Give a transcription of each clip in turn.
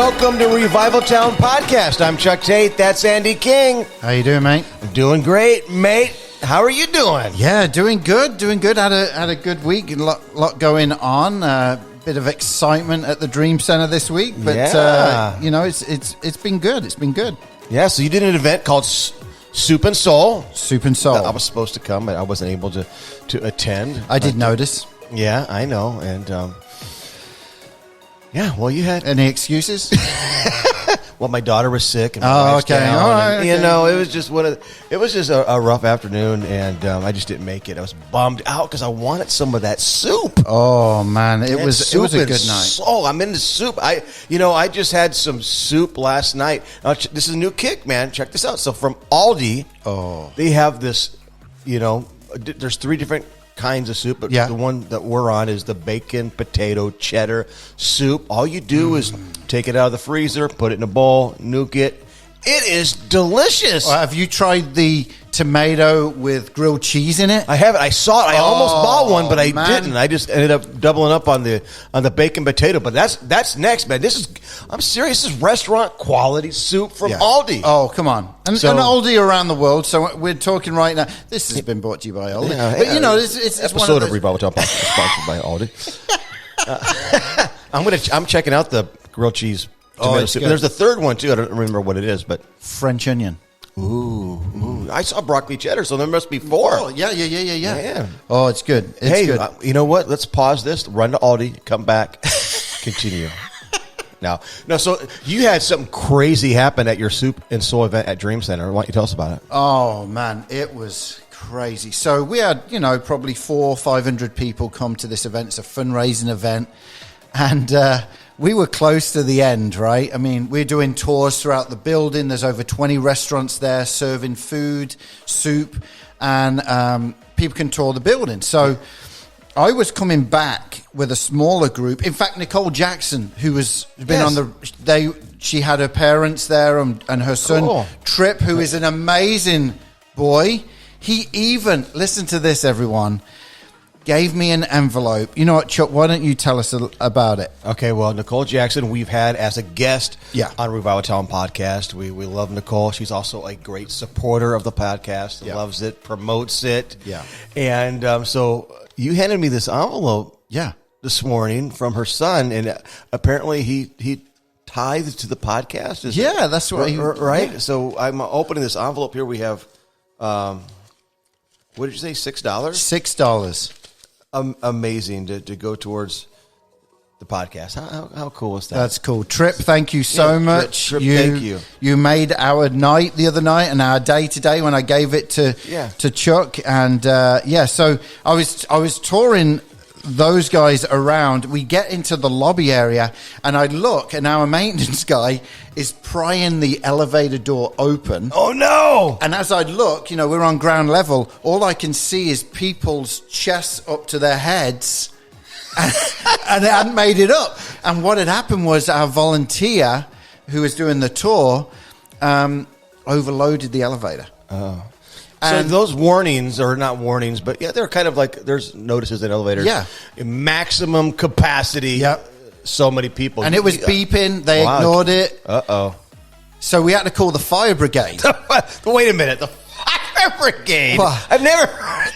welcome to Revival Town Podcast. I'm Chuck Tate. That's Andy King. How you doing, mate? I'm doing great, mate. How are you doing? Yeah, doing good. Had a good week. A lot going on. Bit of excitement at the Dream Center this week, but it's been good. It's been good. Yeah. So you did an event called Soup and Soul. Soup and Soul. I was supposed to come, but I wasn't able to attend. I did notice. Yeah, I know, and well, you had any excuses? Well, my daughter was sick. And okay. All right. And, it was just a rough afternoon, and I just didn't make it. I was bummed out because I wanted some of that soup. Oh man, it was a good night. Oh, I'm into soup. I just had some soup last night. This is a new kick, man. Check this out. So from Aldi, they have this. There's 3 different kinds of soup, but the one that we're on is the bacon, potato, cheddar soup. All you do is take it out of the freezer, put it in a bowl, nuke it. It is delicious. Have you tried the tomato with grilled cheese in it? I haven't. I saw it. I almost bought one, but I didn't. I just ended up doubling up on the bacon potato. But that's next, man. I'm serious. This is restaurant quality soup from Aldi. Oh, come on. And Aldi around the world. So we're talking right now. This has been brought to you by Aldi. Yeah, but it's episode one of Revival Town Podcast sponsored by Aldi. I'm checking out the grilled cheese tomato soup. There's a third one too. I don't remember what it is, but French onion. Ooh. I saw broccoli cheddar, so there must be 4. Oh, yeah. Oh, it's good. Good. You know what? Let's pause this, run to Aldi, come back, continue. No, so you had something crazy happen at your Soup and Soul event at Dream Center. Why don't you tell us about it? Oh, man, it was crazy. So we had, probably 400 or 500 people come to this event. It's a fundraising event. And we were close to the end, right? I mean, we're doing tours throughout the building. There's over 20 restaurants there serving food, soup, and people can tour the building. So I was coming back with a smaller group. In fact, Nicole Jackson, who has been on she had her parents there and her son, Tripp, who is an amazing boy. He even, listen to this, everyone, gave me an envelope. You know what, Chuck? Why don't you tell us about it? Okay, well, Nicole Jackson, we've had as a guest on Revival Town Podcast. We love Nicole. She's also a great supporter of the podcast. Loves it, promotes it. Yeah. And so you handed me this envelope this morning from her son, and apparently he tithes to the podcast. That's right. Right? Yeah. So I'm opening this envelope here. We have, what did you say, $6? $6. Amazing to go towards the podcast. How cool is that? That's cool. Tripp, thank you so much. Tripp, thank you. You made our night the other night and our day today when I gave it to Chuck. And so I was touring those guys around. We get into the lobby area and I look and our maintenance guy is prying the elevator door open. Oh no! And as I look, we're on ground level. All I can see is people's chests up to their heads and they hadn't made it up. And what had happened was our volunteer who was doing the tour overloaded the elevator. Oh. So those warnings are not warnings, but they're kind of like there's notices in elevators. Yeah. Maximum capacity. Yep. So many people. And it was beeping. They ignored it. Uh-oh. So we had to call the fire brigade. Wait a minute. The fire brigade? I've never heard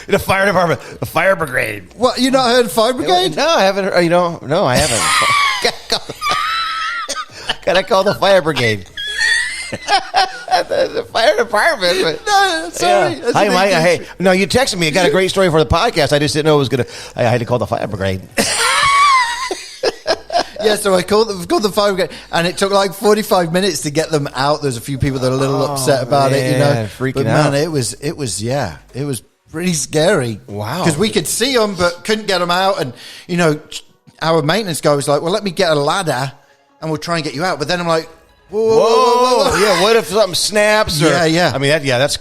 the fire department. The fire brigade. What? You not heard fire brigade? No, I haven't. No, I haven't. Gotta call the fire brigade. The fire department. But, no, sorry. Yeah. Hi, Mike. Hey, no, you texted me. I got a great story for the podcast. I just didn't know it was gonna. I had to call the fire brigade. So I called the fire brigade, and it took like 45 minutes to get them out. There's a few people that are a little upset about it, freaking out. Man, it was pretty scary. Wow, because we could see them but couldn't get them out, and our maintenance guy was like, "Well, let me get a ladder, and we'll try and get you out." But then I'm like, Whoa. Yeah, what if something snaps? Or, yeah. I mean, that's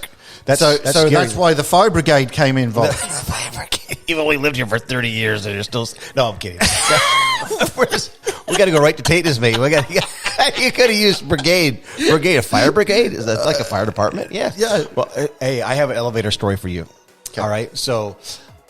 so that's why the fire brigade came involved. The fire brigade. Even though we lived here for 30 years, and you're still. No, I'm kidding. We got to go right to Tate, mate. You could have used brigade. A fire brigade? Is that like a fire department? Yeah. Well, hey, I have an elevator story for you. Okay. All right. So,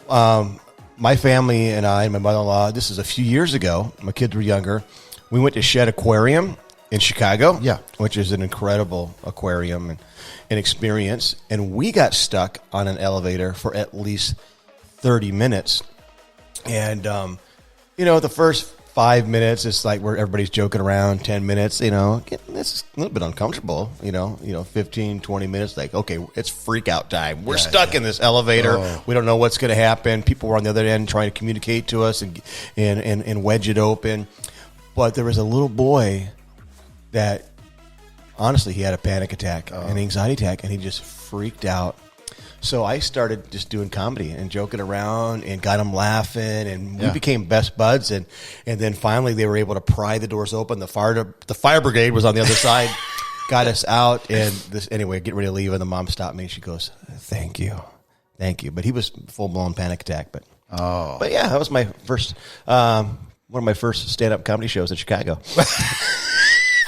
my family and I, and my mother-in-law, this is a few years ago. My kids were younger. we went to Shed Aquarium in Chicago, Yeah. which is an incredible aquarium and experience. And we got stuck on an elevator for at least 30 minutes. And, the first 5 minutes, it's like where everybody's joking around. 10 minutes, it's a little bit uncomfortable, 15, 20 minutes. Like, okay, it's freak out time. We're stuck in this elevator. Oh. We don't know what's going to happen. People were on the other end trying to communicate to us and wedge it open. But there was a little boy that, honestly, he had a panic attack, an anxiety attack, and he just freaked out. So I started just doing comedy and joking around and got him laughing, and we became best buds. And then finally they were able to pry the doors open. The fire brigade was on the other side, got us out. And anyway, getting ready to leave, and the mom stopped me and she goes, "Thank you." But he was full blown panic attack. But yeah, that was my first one of my first stand up comedy shows in Chicago.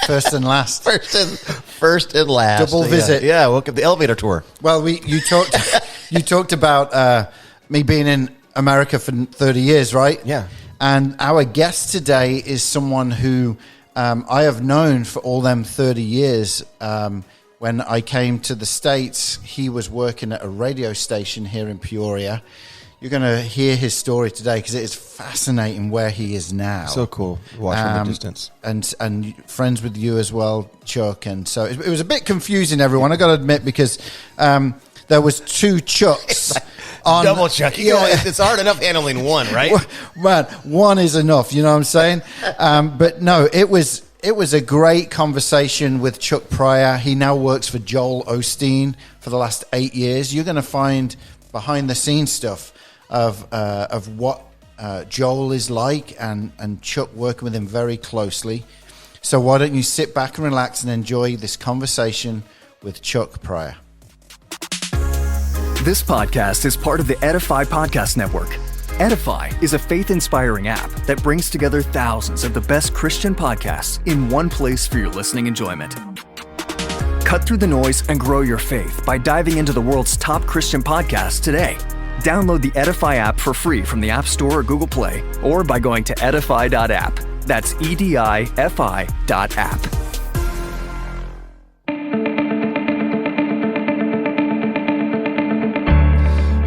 First and last. First and last. Double visit. Yeah, welcome to the elevator tour. Well, you talked about me being in America for 30 years, right? Yeah. And our guest today is someone who I have known for all them 30 years. When I came to the States, he was working at a radio station here in Peoria. You're going to hear his story today because it is fascinating where he is now. So cool. Watch from the distance. And friends with you as well, Chuck. And so it was a bit confusing, everyone, I got to admit, because there was two Chucks. Double Chuck. It's hard enough handling one, right? Man, one is enough, you know what I'm saying? But no, it was a great conversation with Chuck Pryor. He now works for Joel Osteen for the last 8 years. You're going to find behind-the-scenes stuff of what Joel is like, and Chuck working with him very closely. So why don't you sit back and relax and enjoy this conversation with Chuck Pryor. This podcast is part of the Edify Podcast Network. Edify is a faith-inspiring app that brings together thousands of the best Christian podcasts in one place for your listening enjoyment. Cut through the noise and grow your faith by diving into the world's top Christian podcasts today. Download the Edify app for free from the App Store or Google Play, or by going to edify.app. That's EDIFI.app.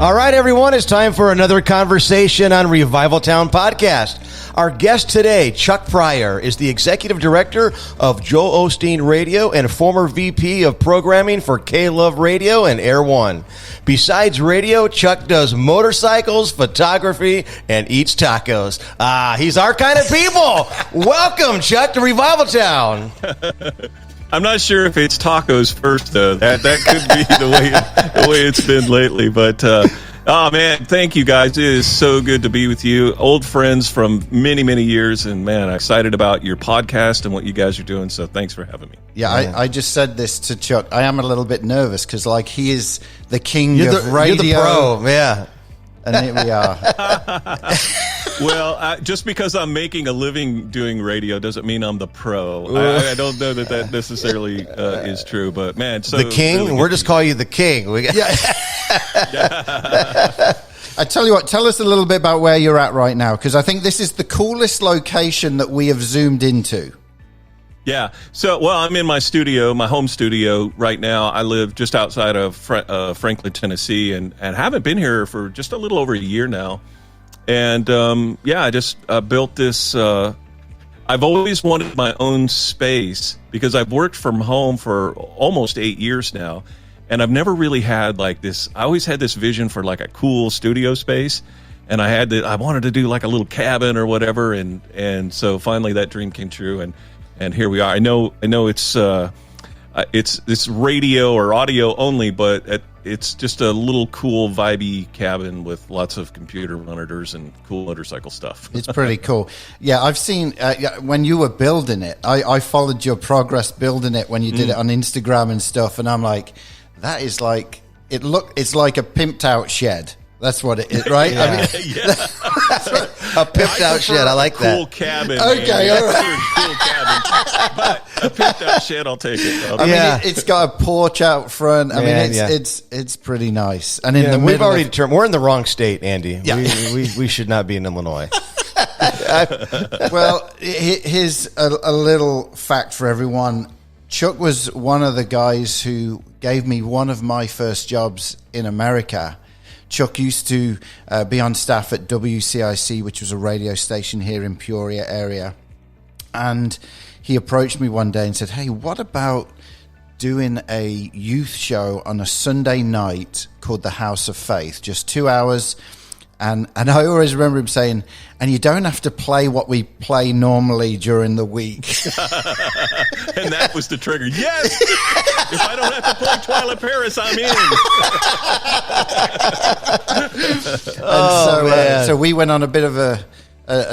All right, everyone, it's time for another conversation on Revival Town Podcast. Our guest today, Chuck Pryor, is the executive director of Joel Osteen Radio and former VP of programming for K-Love Radio and Air One. Besides radio, Chuck does motorcycles, photography, and eats tacos. He's our kind of people. Welcome, Chuck, to Revival Town. I'm not sure if it's tacos first, though. That could be the way it's been lately. But oh man, thank you guys. It is so good to be with you, old friends from many, many years, and man, I'm excited about your podcast and what you guys are doing. So thanks for having me. Yeah, I just said this to Chuck. I am a little bit nervous because he is the king of radio. You're the pro, yeah. And here we are. Well, just because I'm making a living doing radio doesn't mean I'm the pro. I don't know that necessarily is true, but man, so the king. Really we're just calling you the king. I tell you what, tell us a little bit about where you're at right now, because I think this is the coolest location that we have zoomed into. Yeah. So, I'm in my studio, my home studio right now. I live just outside of Franklin, Tennessee, and haven't been here for just a little over a year now. And, I just built this. I've always wanted my own space because I've worked from home for almost 8 years now. And I've never really had like this. I always had this vision for like a cool studio space. And I wanted to do like a little cabin or whatever. And so finally that dream came true. And here we are. I know it's radio or audio only, but it's just a little cool, vibey cabin with lots of computer monitors and cool motorcycle stuff. It's pretty cool. Yeah, I've seen when you were building it. I followed your progress building it when you did it on Instagram and stuff, and I'm like, that is like it's like a pimped out shed. That's what it is, right? Yeah. I mean, a pimped out shed. I like that. Cool cabin. Okay, all right. Cool cabin. But a pimped out shed, I'll take it. I mean, it's got a porch out front. I mean, it's pretty nice. And in the middle, we've already determined we're in the wrong state, Andy. Yeah. We should not be in Illinois. Well, here's a little fact for everyone. Chuck was one of the guys who gave me one of my first jobs in America. Chuck used to be on staff at WCIC, which was a radio station here in Peoria area. And he approached me one day and said, hey, what about doing a youth show on a Sunday night called The House of Faith? Just 2 hours. And I always remember him saying, and you don't have to play what we play normally during the week. And that was the trigger. Yes! If I don't have to play Twilight Paris, I'm in. So we went on a bit of a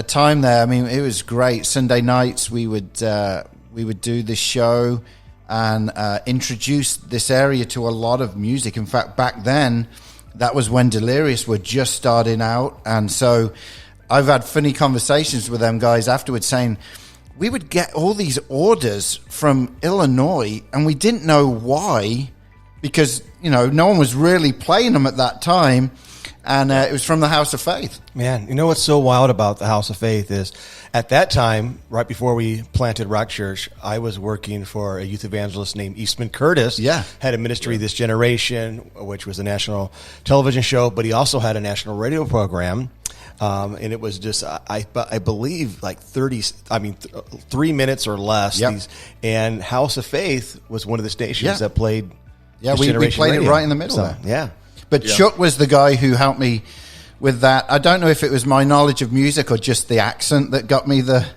time there. I mean, it was great. Sunday nights we would do this show and introduce this area to a lot of music. In fact, back then, that was when Delirious were just starting out. And so I've had funny conversations with them guys afterwards saying, we would get all these orders from Illinois and we didn't know why, because, no one was really playing them at that time. And it was from the House of Faith. Man, you know what's so wild about the House of Faith is at that time, right before we planted Rock Church, I was working for a youth evangelist named Eastman Curtis. Yeah. Had a ministry, This Generation, which was a national television show, but he also had a national radio program. And it was just, I believe, like 3 minutes or less. Yep. And House of Faith was one of the stations that played. Yeah, we played it right in the middle there. Yeah. But Chuck was the guy who helped me with that. I don't know if it was my knowledge of music or just the accent that got me the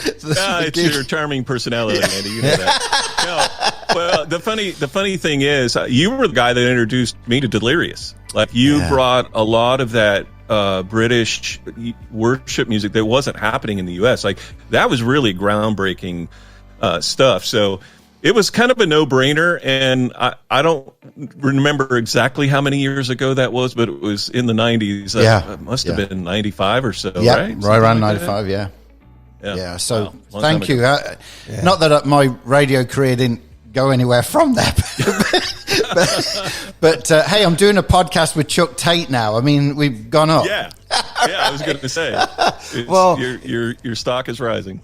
it's your charming personality, Andy. You know that. Well, the funny thing is, you were the guy that introduced me to Delirious. Like, you brought a lot of that British worship music that wasn't happening in the U.S. Like, that was really groundbreaking stuff. So it was kind of a no-brainer, and I don't remember exactly how many years ago that was, but it was in the 90s. It must have been 95 or so, right? Right around 95, Yeah, so thank you. Not that my radio career didn't go anywhere from that. but hey, I'm doing a podcast with Chuck Tate now. I mean, we've gone up. Yeah, I was going to say. Well, your stock is rising.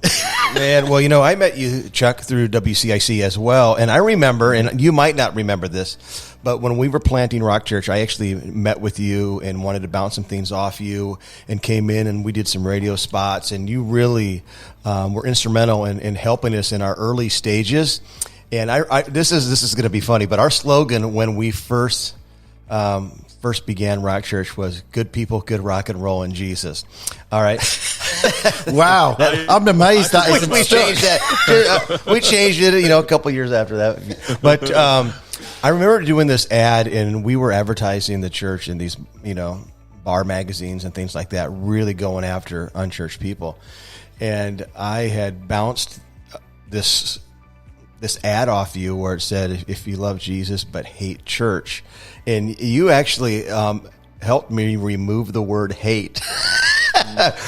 Man, well, I met you, Chuck, through WCIC as well. And I remember, and you might not remember this, but when we were planting Rock Church, I actually met with you and wanted to bounce some things off you and came in and we did some radio spots. And you really were instrumental in helping us in our early stages. And this is going to be funny, but our slogan when we first began Rock Church was "Good people, good rock and roll in Jesus." All right. Wow, I'm amazed that isn't we changed that. We changed it, a couple years after that. But I remember doing this ad, and we were advertising the church in these, bar magazines and things like that, really going after unchurched people. And I had bounced this ad off you where it said, if you love Jesus but hate church. And you actually helped me remove the word hate.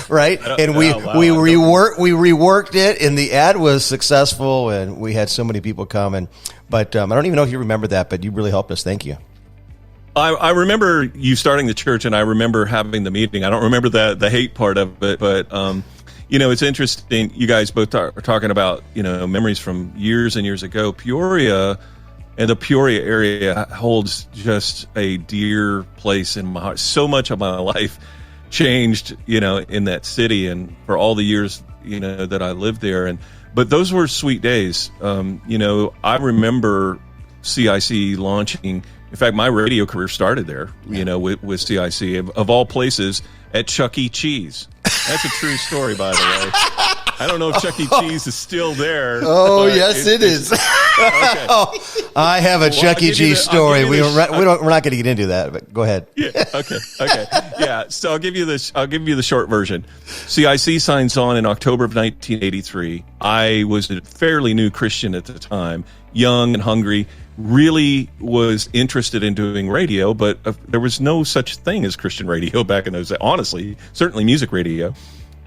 Right? And we reworked it, and the ad was successful, and we had so many people come. But I don't even know if you remember that, but you really helped us. Thank you. I remember you starting the church, and I remember having the meeting. I don't remember the hate part of it, but it's interesting. You guys both are talking about, memories from years and years ago. Peoria and the Peoria area holds just a dear place in my heart. So much of my life changed, in that city, and for all the years, that I lived there. But those were sweet days. I remember CIC launching. In fact, my radio career started there, with CIC, of all places, at Chuck E. Cheese. That's a true story, by the way. I don't know if Chuck E. Cheese is still there. Oh, yes, it is. Okay. I have a Chuck E. Cheese story. We're not going to get into that, but go ahead. Yeah. Okay. Yeah. So I'll give you the short version. CIC signs on in October of 1983. I was a fairly new Christian at the time, young and hungry. Really was interested in doing radio, but there was no such thing as Christian radio back in those days. Honestly, certainly music radio.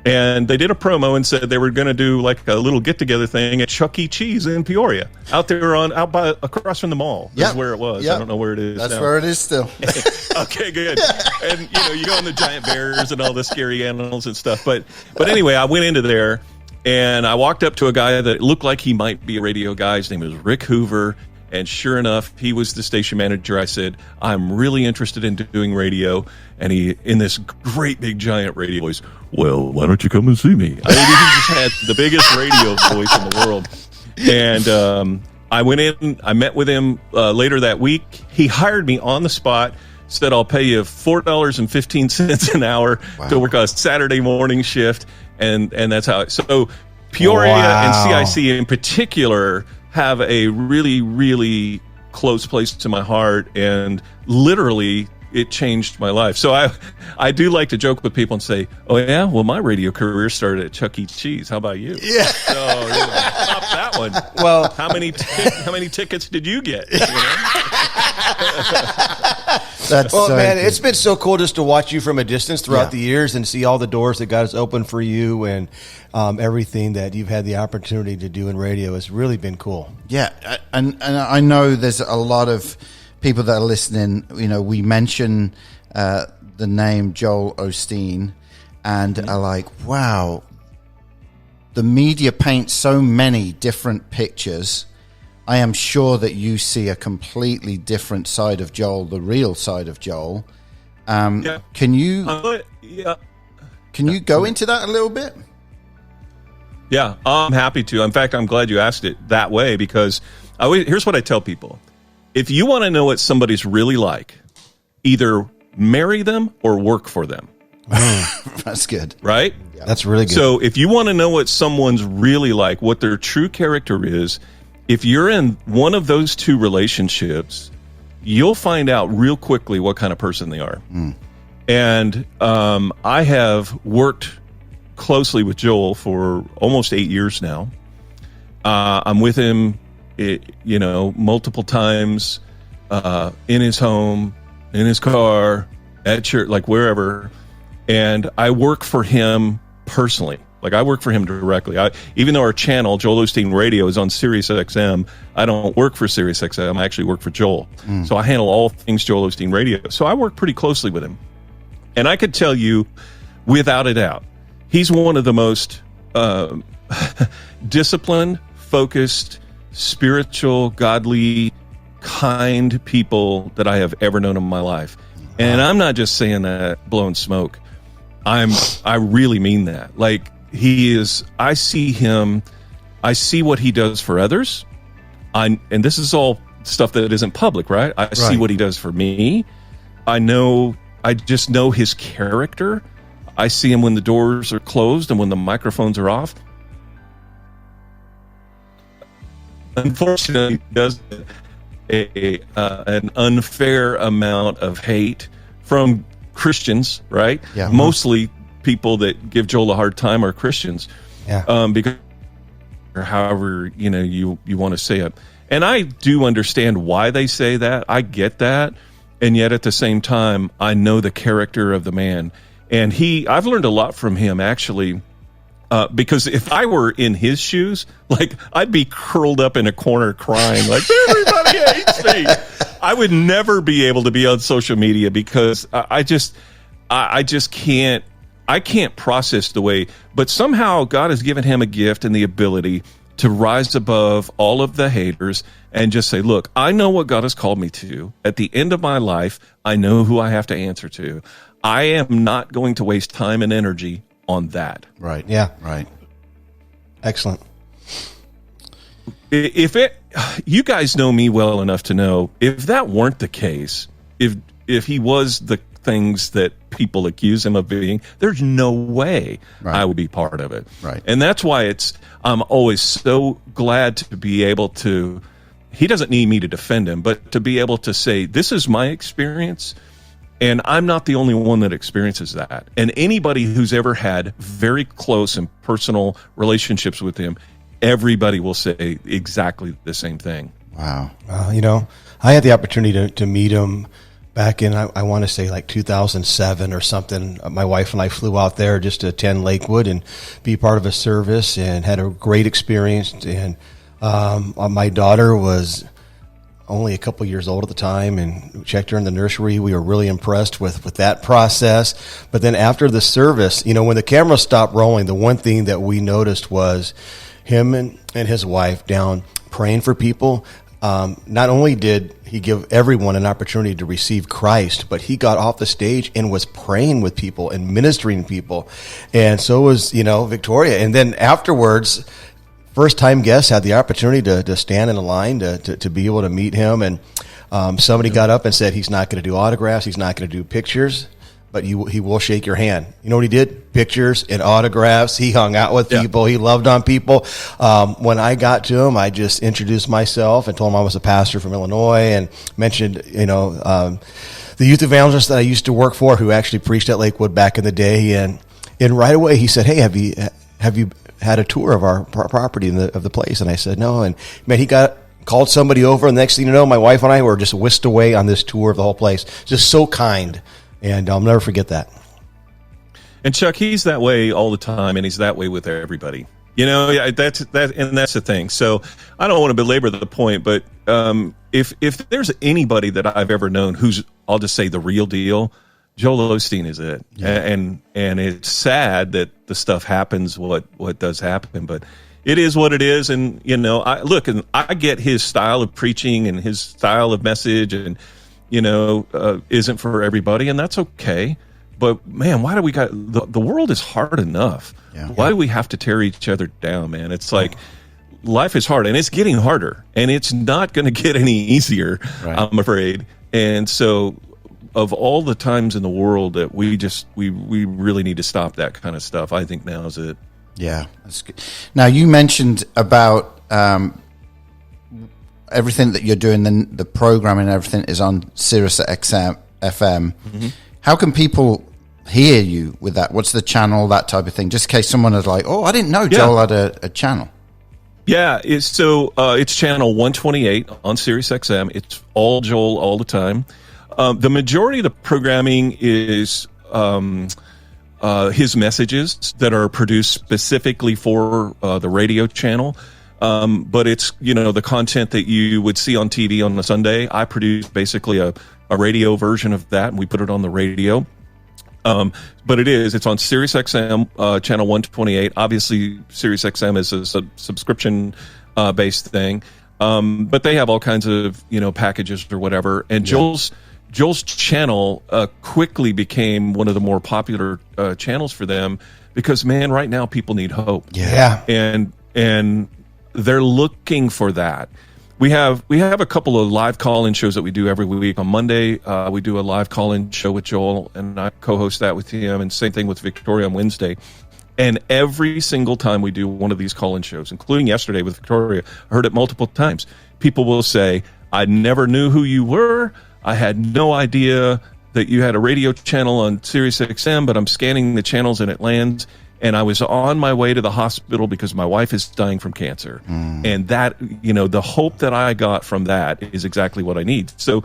And they did a promo and said they were going to do like a little get-together thing at Chuck E. Cheese in Peoria, out by across from the mall. That's where it was. I don't know where it is. That's now. where it is still. Okay, good. And you go in the giant bears and all the scary animals and stuff. But anyway, I went into there and I walked up to a guy that looked like he might be a radio guy. His name was Rick Hoover. And sure enough, he was the station manager. I said, I'm really interested in doing radio. And he, in this great big giant radio voice, well, why don't you come and see me? I mean, he just had the biggest radio voice in the world. And I went in, I met with him later that week. He hired me on the spot, said, I'll pay you $4.15 an hour to work a Saturday morning shift. And that's how so Peoria and CIC in particular have a really, really close place to my heart, and literally it changed my life. So I do like to joke with people and say, oh yeah, well my radio career started at Chuck E. Cheese. How about you? Yeah. So stop that one. Well, how many tickets did you get? That's well, so man, good. it's been so cool just to watch you from a distance throughout the years and see all the doors that God has opened for you, and everything that you've had the opportunity to do in radio has really been cool. Yeah, and I know there's a lot of people that are listening. We mention the name Joel Osteen and are like, wow, the media paints so many different pictures. I am sure that you see a completely different side of Joel, the real side of Joel. Can you go into that a little bit? Yeah, I'm happy to. In fact, I'm glad you asked it that way, because here's what I tell people. If you want to know what somebody's really like, either marry them or work for them. That's good. Right? Yeah. That's really good. So if you want to know what someone's really like, what their true character is, if you're in one of those two relationships, you'll find out real quickly what kind of person they are. And I have worked closely with Joel for almost 8 years now. I'm with him, multiple times in his home, in his car, at church, like wherever. And I work for him personally. Like I work for him directly. Even though our channel, Joel Osteen Radio, is on Sirius XM, I don't work for Sirius XM. I actually work for Joel. So I handle all things Joel Osteen Radio. So I work pretty closely with him. And I could tell you, without a doubt, he's one of the most disciplined, focused, spiritual, godly, kind people that I have ever known in my life. And I'm not just saying that blowing smoke. I really mean that. Like, he is, I see him, I see what he does for others. And this is all stuff that isn't public, right? I see what he does for me. I just know his character. I see him when the doors are closed and when the microphones are off. Unfortunately, he does an unfair amount of hate from Christians, right? Yeah. Mostly people that give Joel a hard time are Christians. Yeah. Because, or however, you want to say it. And I do understand why they say that. I get that. And yet at the same time, I know the character of the man. And I've learned a lot from him, actually, because if I were in his shoes, like, I'd be curled up in a corner crying, like, everybody hates me. I would never be able to be on social media because I just can't. I can't process the way, but somehow God has given him a gift and the ability to rise above all of the haters and just say, look, I know what God has called me to. At the end of my life, I know who I have to answer to. I am not going to waste time and energy on that. Right. Yeah. Right. Excellent. You guys know me well enough to know if that weren't the case, if he was the things that people accuse him of being, there's no way I would be part of it. Right. And that's why I'm always so glad to be able to, he doesn't need me to defend him, but to be able to say, this is my experience, and I'm not the only one that experiences that. And anybody who's ever had very close and personal relationships with him, everybody will say exactly the same thing. Wow. I had the opportunity to meet him back in, I want to say like 2007 or something. My wife and I flew out there just to attend Lakewood and be part of a service, and had a great experience. And my daughter was only a couple years old at the time, and we checked her in the nursery. We were really impressed with that process. But then after the service, when the camera stopped rolling, the one thing that we noticed was him and his wife down praying for people. Not only did he give everyone an opportunity to receive Christ, but he got off the stage and was praying with people and ministering to people. And so was, Victoria. And then afterwards, first-time guests had the opportunity to stand in a line to be able to meet him. And somebody got up and said he's not going to do autographs, he's not going to do pictures, but he will shake your hand. You know what he did? Pictures and autographs. He hung out with people. He loved on people. When I got to him, I just introduced myself and told him I was a pastor from Illinois, and mentioned, the youth evangelist that I used to work for, who actually preached at Lakewood back in the day. And right away he said, "Hey, have you had a tour of our property of the place?" And I said, "No." And man, he called somebody over, and the next thing you know, my wife and I were just whisked away on this tour of the whole place. Just so kind. And I'll never forget that. And Chuck, he's that way all the time, and he's that way with everybody. That's the thing. So I don't want to belabor the point, but if there's anybody that I've ever known who's, I'll just say, the real deal, Joel Osteen is it. Yeah. And it's sad that the stuff happens what does happen, but it is what it is. And I get his style of preaching and his style of message, and isn't for everybody, and that's okay. But man, why do we got the world is hard enough? Yeah. Why do we have to tear each other down, man? It's like life is hard, and it's getting harder, and it's not going to get any easier, right. I'm afraid. And so, of all the times in the world that we really need to stop that kind of stuff, I think now is it. Yeah, that's good. Now, you mentioned about everything that you're doing, the programming and everything is on Sirius XM FM. Mm-hmm. How can people hear you with that? What's the channel, that type of thing? Just in case someone is like, "Oh, I didn't know Joel had a channel." Yeah, it's channel 128 on Sirius XM. It's all Joel all the time. The majority of the programming is his messages that are produced specifically for the radio channel. But it's, the content that you would see on TV on a Sunday. I produce basically a radio version of that, and we put it on the radio. But it's on Sirius XM, channel 128. Obviously, Sirius XM is a subscription based thing. But they have all kinds of, packages or whatever. And Joel's channel quickly became one of the more popular channels for them, because, man, right now people need hope. Yeah. And they're looking for that. We have a couple of live call-in shows that we do every week. On Monday, we do a live call-in show with Joel, and I co-host that with him, and same thing with Victoria on Wednesday. And every single time we do one of these call-in shows, including yesterday with Victoria, I heard it multiple times, people will say, "I never knew who you were. I had no idea that you had a radio channel on Sirius XM, but I'm scanning the channels and it lands. And I was on my way to the hospital because my wife is dying from cancer." And that, the hope that I got from that is exactly what I need. So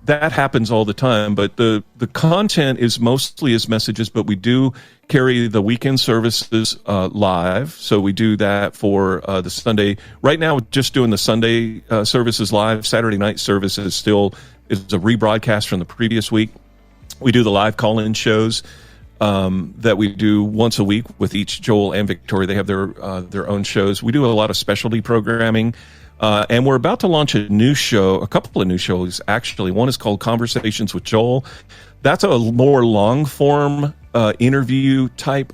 that happens all the time. But the content is mostly his messages, but we do carry the weekend services live. So we do that for the Sunday. Right now, we're just doing the Sunday services live. Saturday night service is a rebroadcast from the previous week. We do the live call-in shows that we do once a week with each Joel and Victoria. They have their own shows. We do a lot of specialty programming, and we're about to launch a couple of new shows, actually. One is called Conversations with Joel. That's a more long-form interview type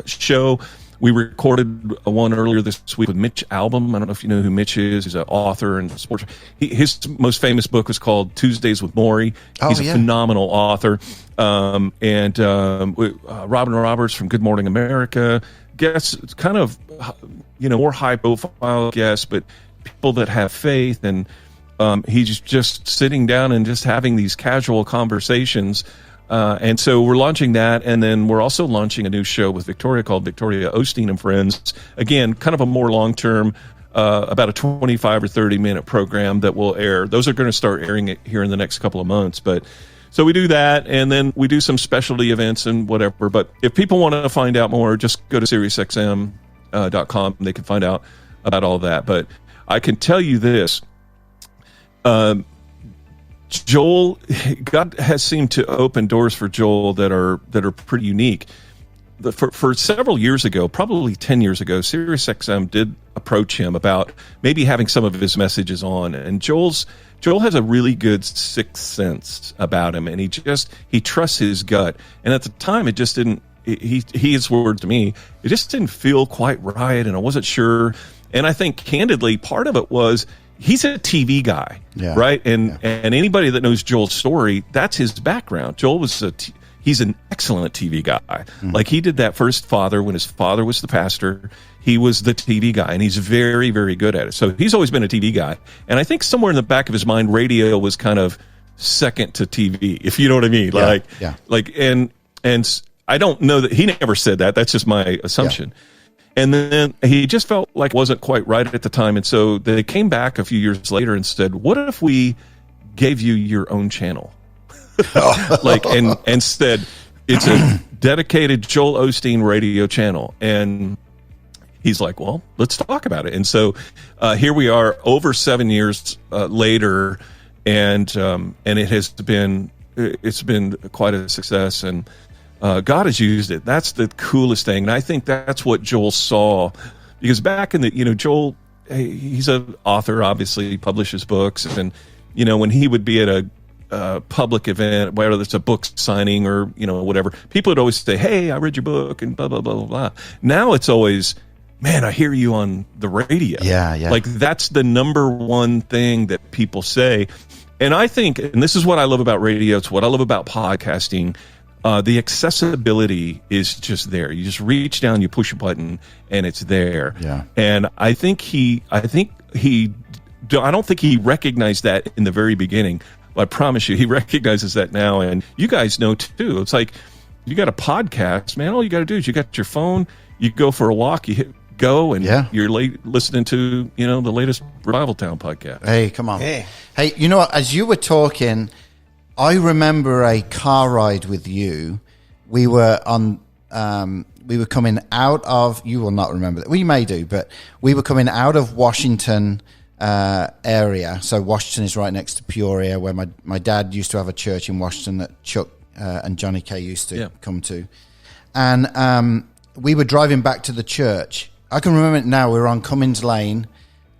show. We recorded one earlier this week with Mitch Albom. I don't know if you know who Mitch is. He's an author and sports. His most famous book was called Tuesdays with Maury. He's a phenomenal author. And Robin Roberts from Good Morning America. Guests, kind of, more high-profile guests, but people that have faith. And he's just sitting down and just having these casual conversations. And so we're launching that, and then we're also launching a new show with Victoria called Victoria Osteen and Friends. Again, kind of a more long-term about a 25 or 30-minute program that will air. Those are going to start airing it here in the next couple of months. But so we do that, and then we do some specialty events and whatever. But if people want to find out more, just go to SiriusXM.com. They can find out about all that. But I can tell you this. Joel, God has seemed to open doors for Joel that are pretty unique. For several years ago, probably 10 years ago, SiriusXM did approach him about maybe having some of his messages on. And Joel has a really good sixth sense about him, and he trusts his gut. And at the time, it just didn't. His word to me, it just didn't feel quite right, and I wasn't sure. And I think, candidly, part of it was he's a TV guy, right? And anybody that knows Joel's story, that's his background. Joel was he's an excellent TV guy. Mm-hmm. Like, he did that for his father when his father was the pastor. He was the TV guy, and he's very, very good at it. So he's always been a TV guy. And I think somewhere in the back of his mind, radio was kind of second to TV, if you know what I mean. And I don't know that he never said that. That's just my assumption. Yeah. And then he just felt like it wasn't quite right at the time. And so they came back a few years later and said, what if we gave you your own channel? And instead, it's a dedicated Joel Osteen radio channel. And he's like, well, let's talk about it. And so here we are over 7 years later, and it's been quite a success, and God has used it. That's the coolest thing. And I think that's what Joel saw, because back in Joel, he's an author, obviously. He publishes books. And, when he would be at a public event, whether it's a book signing or, whatever, people would always say, hey, I read your book and blah, blah, blah, blah, blah. Now it's always, man, I hear you on the radio. Yeah. Like, that's the number one thing that people say. And I think, and this is what I love about radio, it's what I love about podcasting, the accessibility is just there. You just reach down, you push a button, and it's there. Yeah. And I don't think he recognized that in the very beginning. But I promise you, he recognizes that now. And you guys know too. It's like, you got a podcast, man. All you got to do is you got your phone, you go for a walk, you hit go, and you're listening to the latest Revival Town podcast. Hey, come on. Hey, you know what? As you were talking, I remember a car ride with you. We were coming out of. You will not remember that. We may do, but we were coming out of Washington area. So Washington is right next to Peoria, where my dad used to have a church in Washington that Chuck and Johnny Kay used to come to. And we were driving back to the church. I can remember it now. We were on Cummins Lane,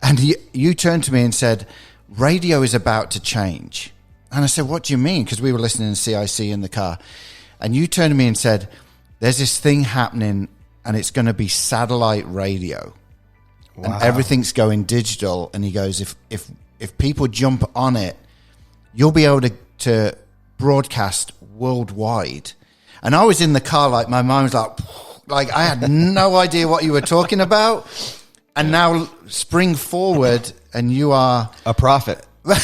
and you turned to me and said, radio is about to change. And I said, what do you mean? Because we were listening to CIC in the car. And you turned to me and said, there's this thing happening, and it's going to be satellite radio. Wow. And everything's going digital. And he goes, if people jump on it, you'll be able to broadcast worldwide. And I was in the car, like, my mind was like I had no idea what you were talking about. And now spring forward, and you are a prophet. But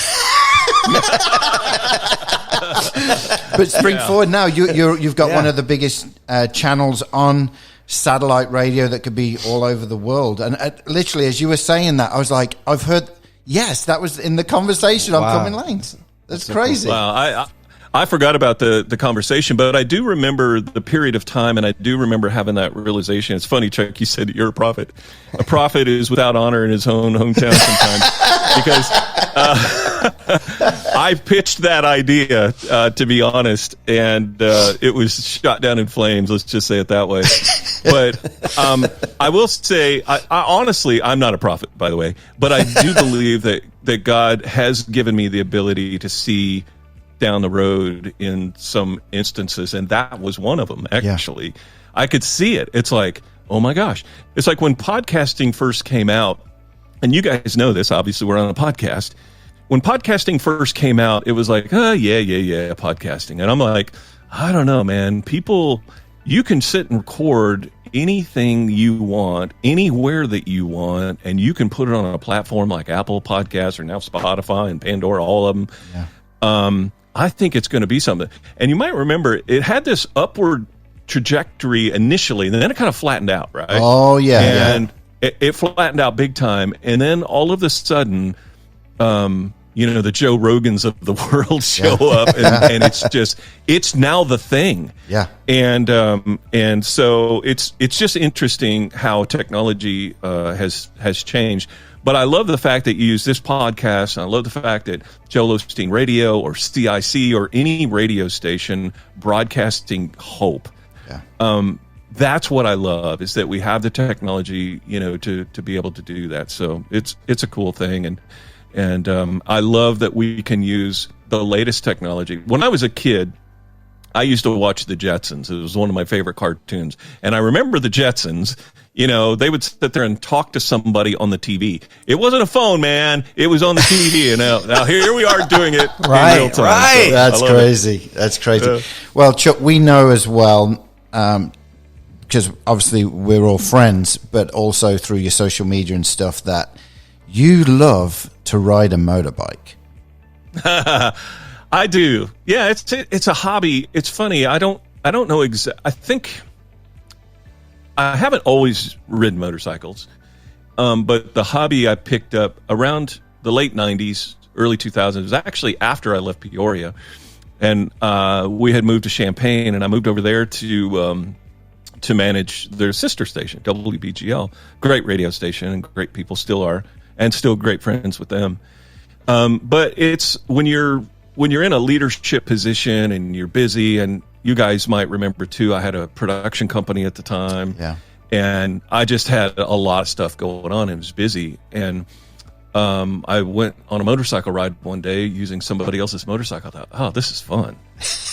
spring forward now, you've got one of the biggest channels on satellite radio that could be all over the world. And literally, as you were saying that, I was like, I've heard. Yes, that was in the conversation on Common Lanes. That's crazy. Wow, I forgot about the conversation, but I do remember the period of time, and I do remember having that realization. It's funny, Chuck, you said you're a prophet. A prophet is without honor in his own hometown sometimes, because I pitched that idea, to be honest, and it was shot down in flames. Let's just say it that way. But I will say, I honestly, I'm not a prophet, by the way, but I do believe that God has given me the ability to see down the road in some instances, and that was one of them, actually. Yeah. I could see it. It's like, oh my gosh. It's like when podcasting first came out, and you guys know this, obviously we're on a podcast. When podcasting first came out, it was like, podcasting. And I'm like, I don't know, man. People, you can sit and record anything you want, anywhere that you want, and you can put it on a platform like Apple Podcasts or now Spotify and Pandora, all of them. Yeah. I think it's going to be something. And you might remember it had this upward trajectory initially, and then it kind of flattened out, right? Oh, yeah. it flattened out big time, and then all of a sudden, the Joe Rogans of the world show up, and it's now the thing. Yeah. And so it's just interesting how technology has changed. But I love the fact that you use this podcast, and I love the fact that Joel Osteen Radio or CIC or any radio station broadcasting hope. Yeah. That's what I love, is that we have the technology, to be able to do that. So it's a cool thing, and I love that we can use the latest technology. When I was a kid, I used to watch the Jetsons. It was one of my favorite cartoons, and I remember the Jetsons. They would sit there and talk to somebody on the TV. It wasn't a phone, man. It was on the TV. And now here we are doing it in real time. Right. So That's crazy. That's crazy. Well, Chuck, we know as well, because obviously we're all friends, but also through your social media and stuff, that you love to ride a motorbike. I do. Yeah, it's a hobby. It's funny. I don't know I think I haven't always ridden motorcycles, but the hobby I picked up around the late 90s, early 2000s. It was actually after I left Peoria, and we had moved to Champaign, and I moved over there to manage their sister station, WBGL. Great radio station, and great people still are, and still great friends with them. But it's when you're in a leadership position and you're busy, and you guys might remember too, I had a production company at the time. Yeah. And I just had a lot of stuff going on and was busy. And I went on a motorcycle ride one day using somebody else's motorcycle. I thought, oh, this is fun.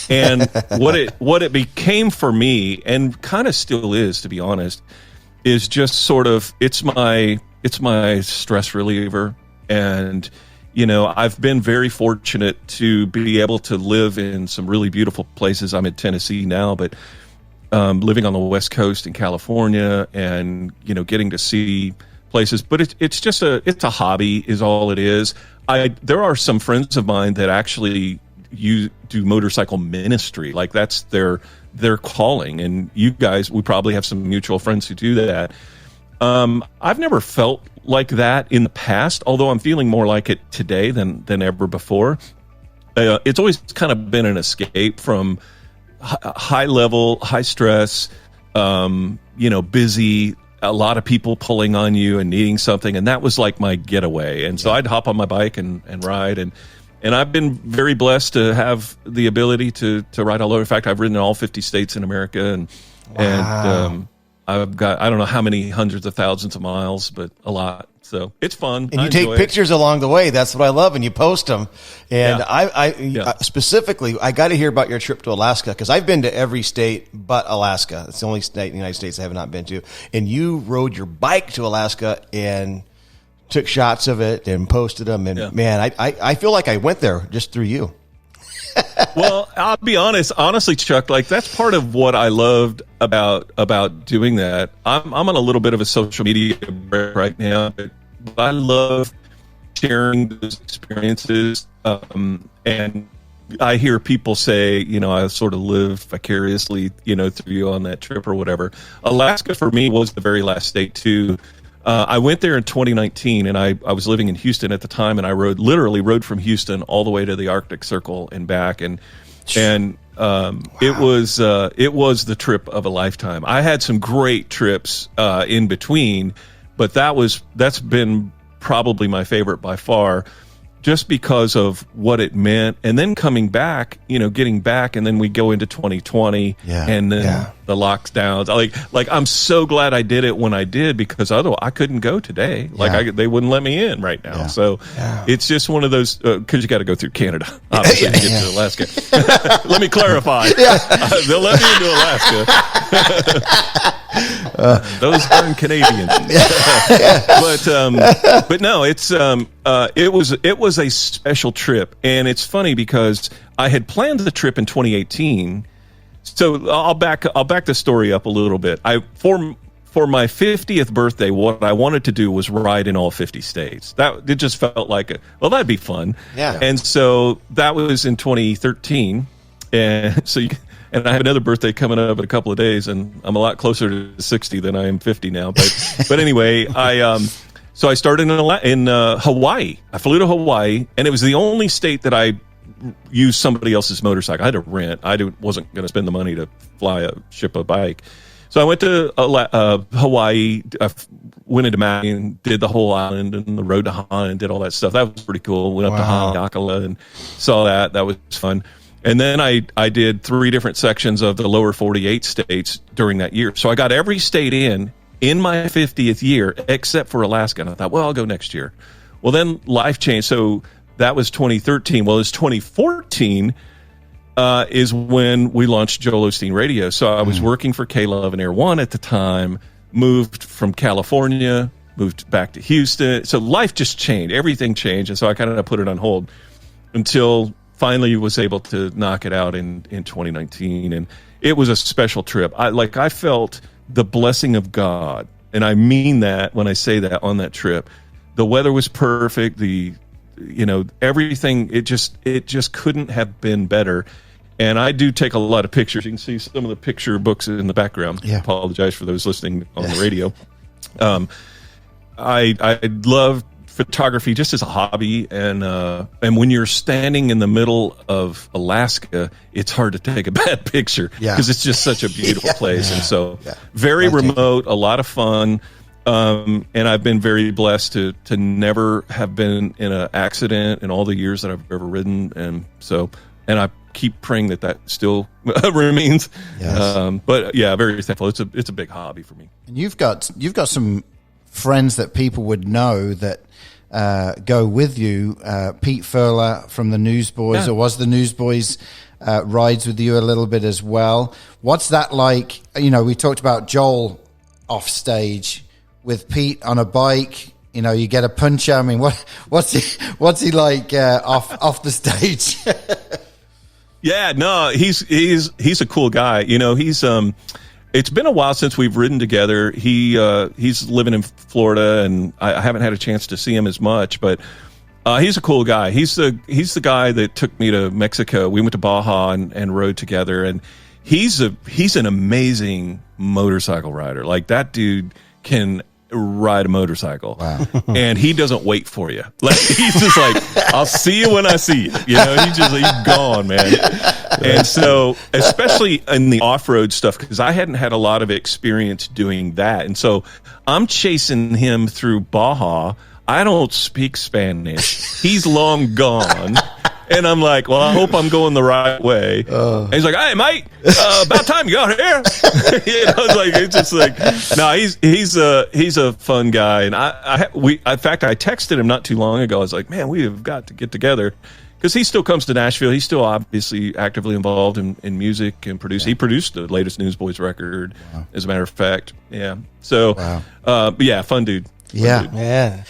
And what it became for me, and kind of still is, to be honest, is just sort of, it's my stress reliever. And I've been very fortunate to be able to live in some really beautiful places. I'm in Tennessee now, but living on the West Coast in California, and getting to see places. But it's just a hobby, is all it is. There are some friends of mine that actually do motorcycle ministry, like that's their calling. And you guys, we probably have some mutual friends who do that. I've never felt like that in the past, although I'm feeling more like it today than ever before. It's always kind of been an escape from high level, high stress, busy, a lot of people pulling on you and needing something. And that was like my getaway. And so I'd hop on my bike and ride. And I've been very blessed to have the ability to ride all over. In fact, I've ridden in all 50 states in America. And I've got, I don't know how many hundreds of thousands of miles, but a lot. So it's fun. And you take pictures along the way. That's what I love. And you post them. And Yeah. Specifically, I got to hear about your trip to Alaska, because I've been to every state but Alaska. It's the only state in the United States I have not been to. And you rode your bike to Alaska and took shots of it and posted them. And man, I feel like I went there just through you. Well, I'll be honestly, Chuck, like that's part of what I loved about doing that. I'm on a little bit of a social media break right now, but I love sharing those experiences. And I hear people say, I sort of live vicariously, through you on that trip or whatever. Alaska for me was the very last state too. I went there in 2019, and I was living in Houston at the time, and I literally rode from Houston all the way to the Arctic Circle and back, and wow. It was the trip of a lifetime. I had some great trips in between, but that's been probably my favorite by far, just because of what it meant. And then coming back, getting back, and then we go into 2020 and then the lockdowns. Like I'm so glad I did it when I did, because otherwise I couldn't go today. They wouldn't let me in right now. So it's just one of those, cause you got to go through Canada, obviously, to get to Alaska. Let me clarify. They'll let me into Alaska. Those darn Canadians. But no, it was a special trip, and it's funny because I had planned the trip in 2018. So I'll back the story up a little bit. For my 50th birthday, what I wanted to do was ride in all 50 states. It just felt like that'd be fun. Yeah. And so that was in 2013, and so And I have another birthday coming up in a couple of days, and I'm a lot closer to 60 than I am 50 now. But anyway, so I started in Hawaii. I flew to Hawaii, and it was the only state that I used somebody else's motorcycle. I had to rent. I wasn't going to spend the money to ship a bike. So I went to Hawaii. I went into Maui and did the whole island and the road to Hana and did all that stuff. That was pretty cool. Went up to Haleakala and saw that. That was fun. And then I did 3 different sections of the lower 48 states during that year. So I got every state in my 50th year except for Alaska. And I thought, well, I'll go next year. Well, then life changed. So that was 2013. Well, it's 2014 is when we launched Joel Osteen Radio. So I was working for K-Love and Air One at the time, moved from California, moved back to Houston. So life just changed. Everything changed. And so I kind of put it on hold until finally was able to knock it out in 2019. And it was a special trip. I felt the blessing of God. And I mean that when I say that on that trip. The weather was perfect. Everything, it just couldn't have been better. And I do take a lot of pictures. You can see some of the picture books in the background. Yeah. I apologize for those listening on the radio. I love photography just as a hobby, and when you're standing in the middle of Alaska, it's hard to take a bad picture because it's just such a beautiful place. And so very remote, a lot of fun. And I've been very blessed to never have been in an accident in all the years that I've ever ridden. And I keep praying that still remains. Yes. But yeah, very thankful. It's a big hobby for me. And you've got some friends that people would know that go with you. Pete Furler from the Newsboys, or was the Newsboys, rides with you a little bit as well. What's that like? We talked about Joel off stage. With Pete on a bike, you get a puncher. I mean, what's he like off the stage? Yeah, no, he's a cool guy. He's it's been a while since we've ridden together. He's living in Florida, and I haven't had a chance to see him as much, but he's a cool guy. He's the guy that took me to Mexico. We went to Baja and rode together, and he's an amazing motorcycle rider. Like, that dude can ride a motorcycle. Wow. And he doesn't wait for you. Like, he's just like, I'll see you when I see you. He's gone, man. And so, especially in the off-road stuff, because I hadn't had a lot of experience doing that. And so I'm chasing him through Baja. I don't speak Spanish. He's long gone. And I'm like, well, I hope I'm going the right way. And he's like, hey, mate, about time you got here. It's just like, no, he's a fun guy. And in fact, I texted him not too long ago. I was like, man, we have got to get together. Because he still comes to Nashville. He's still obviously actively involved in music and produce. Yeah. He produced the latest Newsboys record, as a matter of fact. Yeah. So, but yeah, fun dude. Yeah, yeah.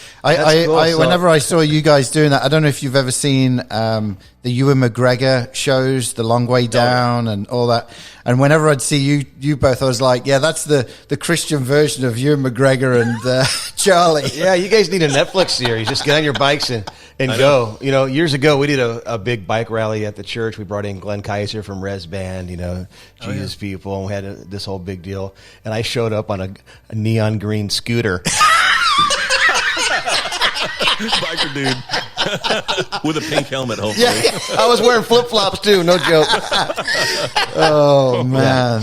Whenever I saw you guys doing that, I don't know if you've ever seen the Ewan McGregor shows, The Long Way Down, and all that. And whenever I'd see you both, I was like, yeah, that's the Christian version of Ewan McGregor and Charlie. Yeah, you guys need a Netflix series. Just get on your bikes and go. Years ago, we did a big bike rally at the church. We brought in Glenn Kaiser from Res Band, Jesus People, and we had this whole big deal. And I showed up on a neon green scooter. Biker dude with a pink helmet, hopefully. Yeah, I was wearing flip-flops too, no joke. Oh man.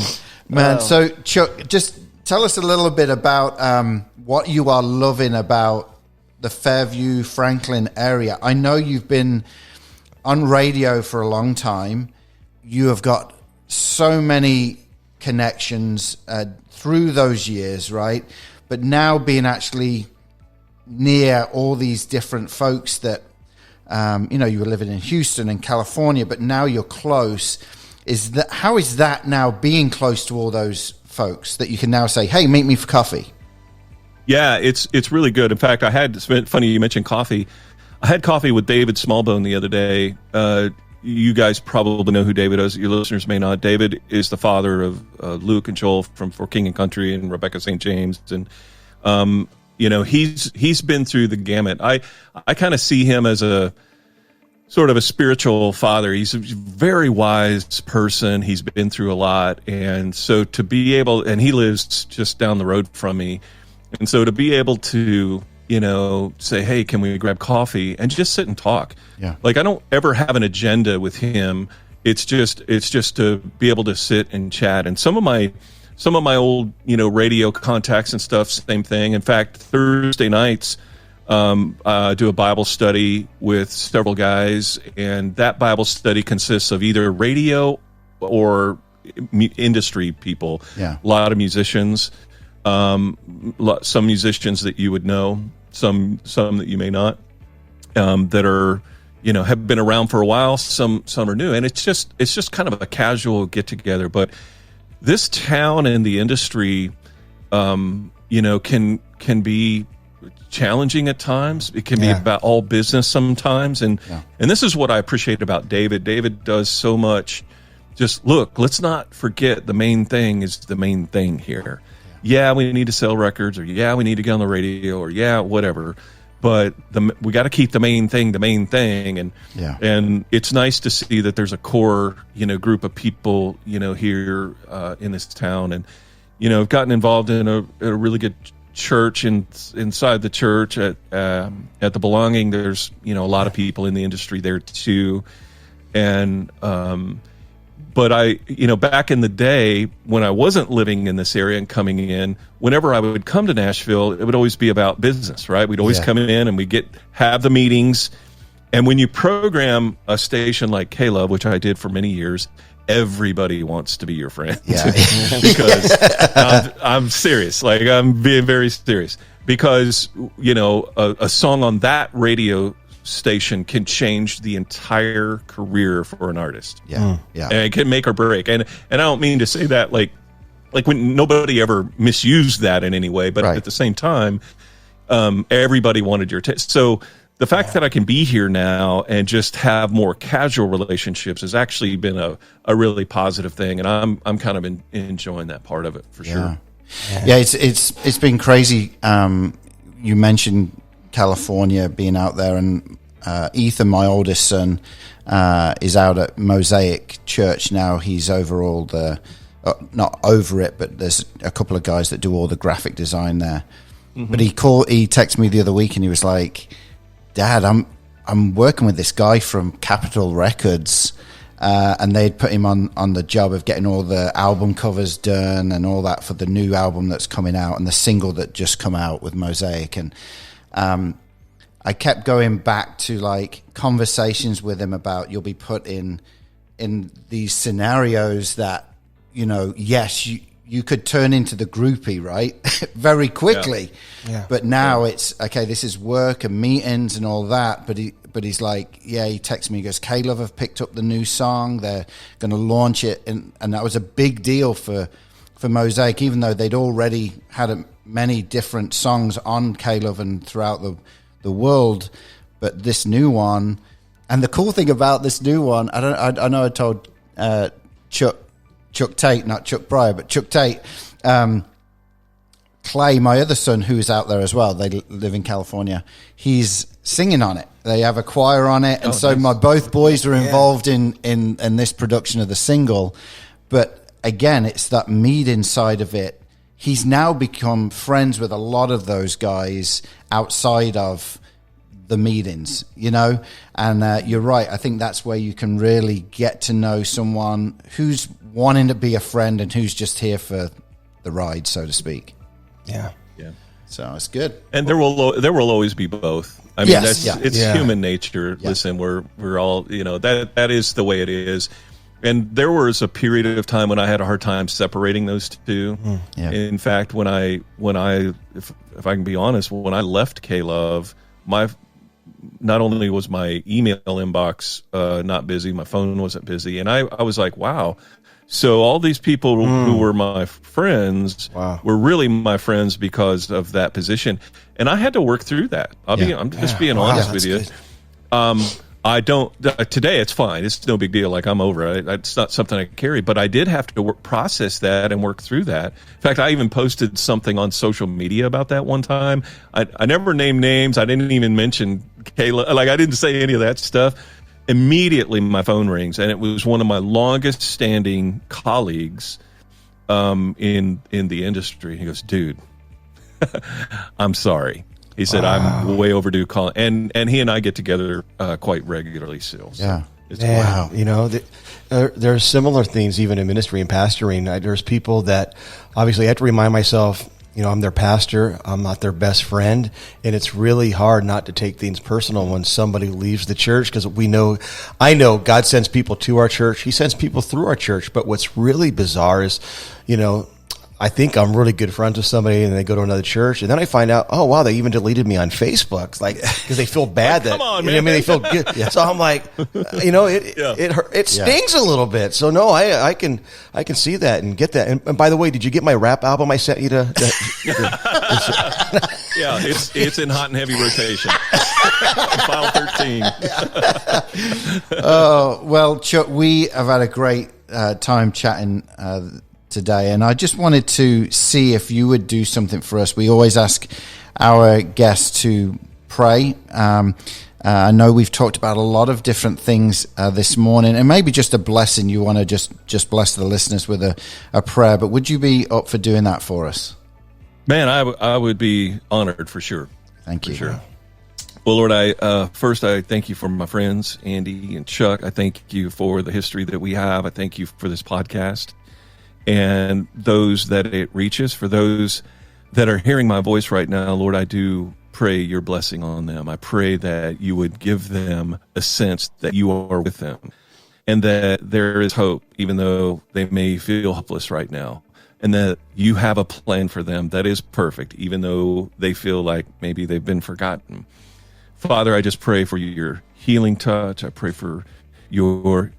So Chuck, just tell us a little bit about what you are loving about the Fairview, Franklin area. I know you've been on radio for a long time. You have got so many connections through those years, right? But now being actually near all these different folks that, you were living in Houston and California, but now you're close. How is that now, being close to all those folks, that you can now say, hey, meet me for coffee? Yeah, it's really good. In fact, funny you mentioned coffee. I had coffee with David Smallbone the other day. You guys probably know who David is. Your listeners may not. David is the father of Luke and Joel from For King and Country and Rebecca St. James. And, he's been through the gamut. I kind of see him as sort of a spiritual father. He's a very wise person. He's been through a lot. And so to be able, and he lives just down the road from me. And so to be able to, say, hey, can we grab coffee and just sit and talk? Yeah. Like, I don't ever have an agenda with him. It's just to be able to sit and chat. And some of my old, radio contacts and stuff, same thing. In fact, Thursday nights, do a Bible study with several guys, and that Bible study consists of either radio or industry people. Yeah. A lot of musicians, some musicians that you would know, some that you may not, that are, have been around for a while. Some are new, and it's just kind of a casual get together. But this town and the industry, can be challenging at times. It can be about all business sometimes, and this is what I appreciate about David. David does so much. Just look, let's not forget the main thing is the main thing here. Yeah, we need to sell records, or yeah, we need to get on the radio, or yeah, whatever. But we got to keep the main thing, and it's nice to see that there's a core, group of people, here in this town, and I've gotten involved in a really good church inside the church at the Belonging. There's a lot of people in the industry there too, and but I back in the day when I wasn't living in this area and coming in, whenever I would come to Nashville, it would always be about business, right? We'd always come in and we have the meetings, and when you program a station like K-Love, which I did for many years, everybody wants to be your friend. Because I'm serious. Like, I'm being very serious, because a song on that radio station can change the entire career for an artist. And it can make or break. And I don't mean to say that like when nobody ever misused that in any way, but at the same time, everybody wanted your taste. So the fact that I can be here now and just have more casual relationships has actually been a really positive thing, and I'm kind of enjoying that part of it for sure. Yeah, it's been crazy. You mentioned California, being out there, and Ethan, my oldest son, is out at Mosaic Church now. He's over all the not over it, but there's a couple of guys that do all the graphic design there. But he texted me the other week and he was like, Dad, I'm working with this guy from Capitol Records, and they'd put him on the job of getting all the album covers done and all that for the new album that's coming out and the single that just come out with Mosaic. And I kept going back to like conversations with him about you'll be put in these scenarios that, yes, you could turn into the groupie, right? Very quickly. Yeah. But now it's, okay, this is work and meetings and all that. But he's like, he texts me, he goes, K-Love have picked up the new song. They're going to launch it. And that was a big deal for Mosaic, even though they'd already had many different songs on K-Love and throughout the world. But this new one, and the cool thing about this new one, I know I told Chuck Tate, not Chuck Pryor, but Chuck Tate, Clay, my other son, who's out there as well, they live in California, he's singing on it. They have a choir on it, and so nice. Both boys are involved in this production of the single. But again, it's that meeting side of it. He's now become friends with a lot of those guys outside of the meetings, and you're right. I think that's where you can really get to know someone who's wanting to be a friend and who's just here for the ride, so to speak. Yeah. So it's good. And there will always be both. I mean, it's human nature. Yeah. Listen, we're all, that is the way it is. And there was a period of time when I had a hard time separating those two. Yeah. In fact, when I if I can be honest, when I left K-Love, not only was my email inbox not busy, my phone wasn't busy, and I was like, wow. So all these people who were my friends were really my friends because of that position, and I had to work through that. I'm just being honest with you. Good. I don't today. It's fine. It's no big deal. Like, I'm over it. It's not something I can carry. But I did have to process that and work through that. In fact, I even posted something on social media about that one time. I never named names. I didn't even mention Kayla. Like, I didn't say any of that stuff. immediately my phone rings, and it was one of my longest standing colleagues in the industry. He goes, "Dude, I'm sorry." He said, "I'm way overdue calling," and he and I get together quite regularly still. So Yeah. Wow. You know, there are similar things even in ministry and pastoring. There's people that obviously I have to remind myself, you know, I'm their pastor. I'm not their best friend. And it's really hard not to take things personal when somebody leaves the church, because I know God sends people to our church. He sends people through our church. But what's really bizarre is, you know, I think I'm really good friends with somebody and they go to another church, and then I find out, oh wow, they even deleted me on Facebook, like, because they feel bad that, come on, man. I mean, they feel good. So I'm like, you know, it stings a little bit. So no, I can see that and get that. And by the way, did you get my rap album I sent you to Yeah, it's in hot and heavy rotation. File 13. Oh, well, Chuck, we have had a great time chatting today, and I just wanted to see if you would do something for us. We always ask our guests to pray. I know we've talked about a lot of different things this morning, and maybe just a blessing. You want to just bless the listeners with a prayer, but would you be up for doing that for us? Man, I would be honored for sure. Thank you. For sure. Well, Lord, first I thank you for my friends, Andy and Chuck. I thank you for the history that we have. I thank you for this podcast and those that it reaches. For those that are hearing my voice right now, Lord, I do pray your blessing on them. I pray that you would give them a sense that you are with them and that there is hope, even though they may feel hopeless right now, and that you have a plan for them that is perfect, even though they feel like maybe they've been forgotten. Father, I just pray for your healing touch. I pray for your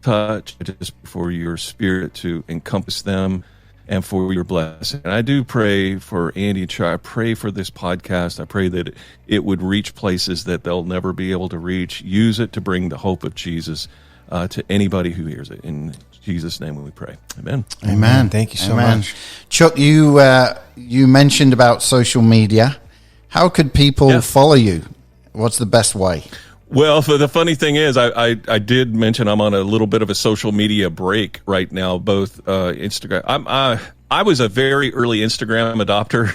touch, just for your spirit to encompass them and for your blessing. And I do pray for Andy and Chuck. I pray for this podcast. I pray that it would reach places that they'll never be able to reach. Use it to bring the hope of Jesus to anybody who hears it. In Jesus' name we pray. Amen. Amen. Thank you so much. Chuck, you mentioned about social media. How could people follow you? What's the best way? Well, the funny thing is, I did mention I'm on a little bit of a social media break right now, both Instagram. I was a very early Instagram adopter,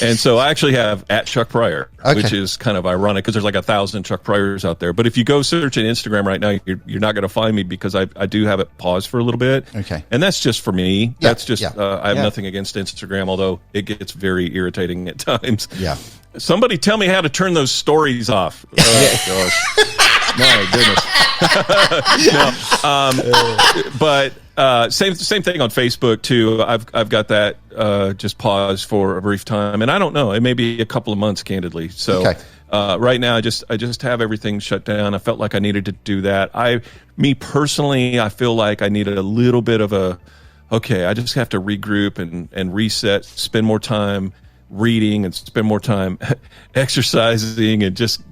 and so I actually have at Chuck Pryor, which is kind of ironic because there's like 1,000 Chuck Pryors out there. But if you go search in Instagram right now, you're not going to find me because I do have it paused for a little bit. Okay. And that's just for me. Yeah, that's just, I have nothing against Instagram, although it gets very irritating at times. Yeah. Somebody tell me how to turn those stories off. Oh, gosh. My goodness. But same thing on Facebook too. I've got that just paused for a brief time, and I don't know. It may be a couple of months, candidly. So right now, I just have everything shut down. I felt like I needed to do that. Me personally, I feel like I needed a little bit of I just have to regroup and reset, spend more time reading and spend more time exercising and just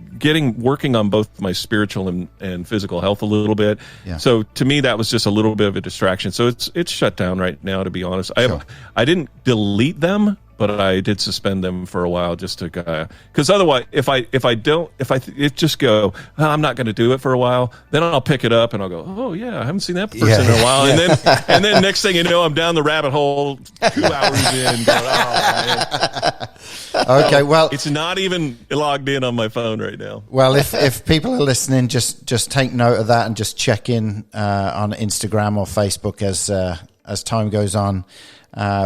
working on both my spiritual and physical health a little bit. Yeah. So to me, that was just a little bit of a distraction. So it's shut down right now, to be honest. Sure. I didn't delete them, but I did suspend them for a while just to, because otherwise, if I just go, I'm not going to do it for a while, then I'll pick it up and I'll go, oh yeah, I haven't seen that person in a while, and then next thing you know, I'm down the rabbit hole 2 hours in. Going, oh, man. Okay, well, it's not even logged in on my phone right now. Well, if people are listening, just take note of that and just check in on Instagram or Facebook as time goes on.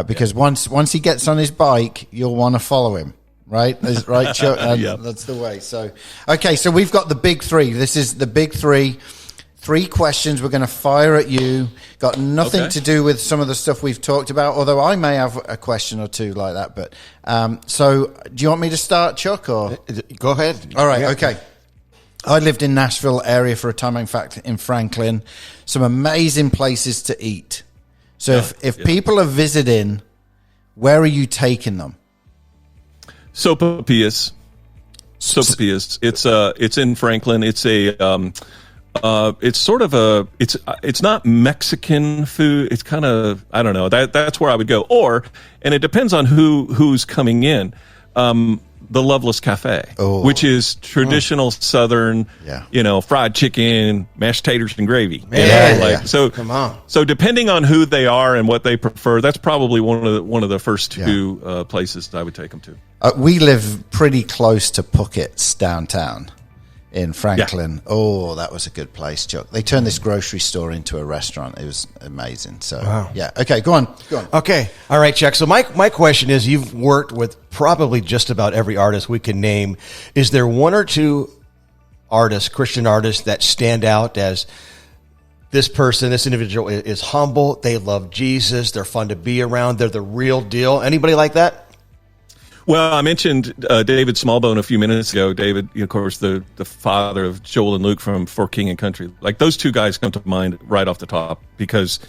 Because once he gets on his bike, you'll want to follow him, right? Right, Chuck? That's the way. So, okay, so we've got the big three. This is the big three. 3 questions we're going to fire at you. Got nothing to do with some of the stuff we've talked about, although I may have a question or two like that. But so, do you want me to start, Chuck? Or go ahead. All right, okay. I lived in Nashville area for a time, in fact, in Franklin. Some amazing places to eat. So if people are visiting, where are you taking them? Sopapias. It's in Franklin. It's it's sort of it's not Mexican food. It's kind of, I don't know. That's where I would go. And it depends on who's coming in. the Loveless Cafe, which is traditional Southern, fried chicken, mashed taters, and gravy. So come on. So depending on who they are and what they prefer, that's probably one of the first two places I would take them to. We live pretty close to Puckett's downtown in Franklin. Oh, that was a good place, Chuck. They turned this grocery store into a restaurant. It was amazing. So, okay, go on. Okay, all right, Chuck. So my question is, you've worked with probably just about every artist we can name. Is there one or two artists, Christian artists, that stand out as this person, this individual is humble, they love Jesus, they're fun to be around, they're the real deal? Anybody like that? Well, I mentioned David Smallbone a few minutes ago. David, of course, the father of Joel and Luke from For King and Country. Like, those two guys come to mind right off the top because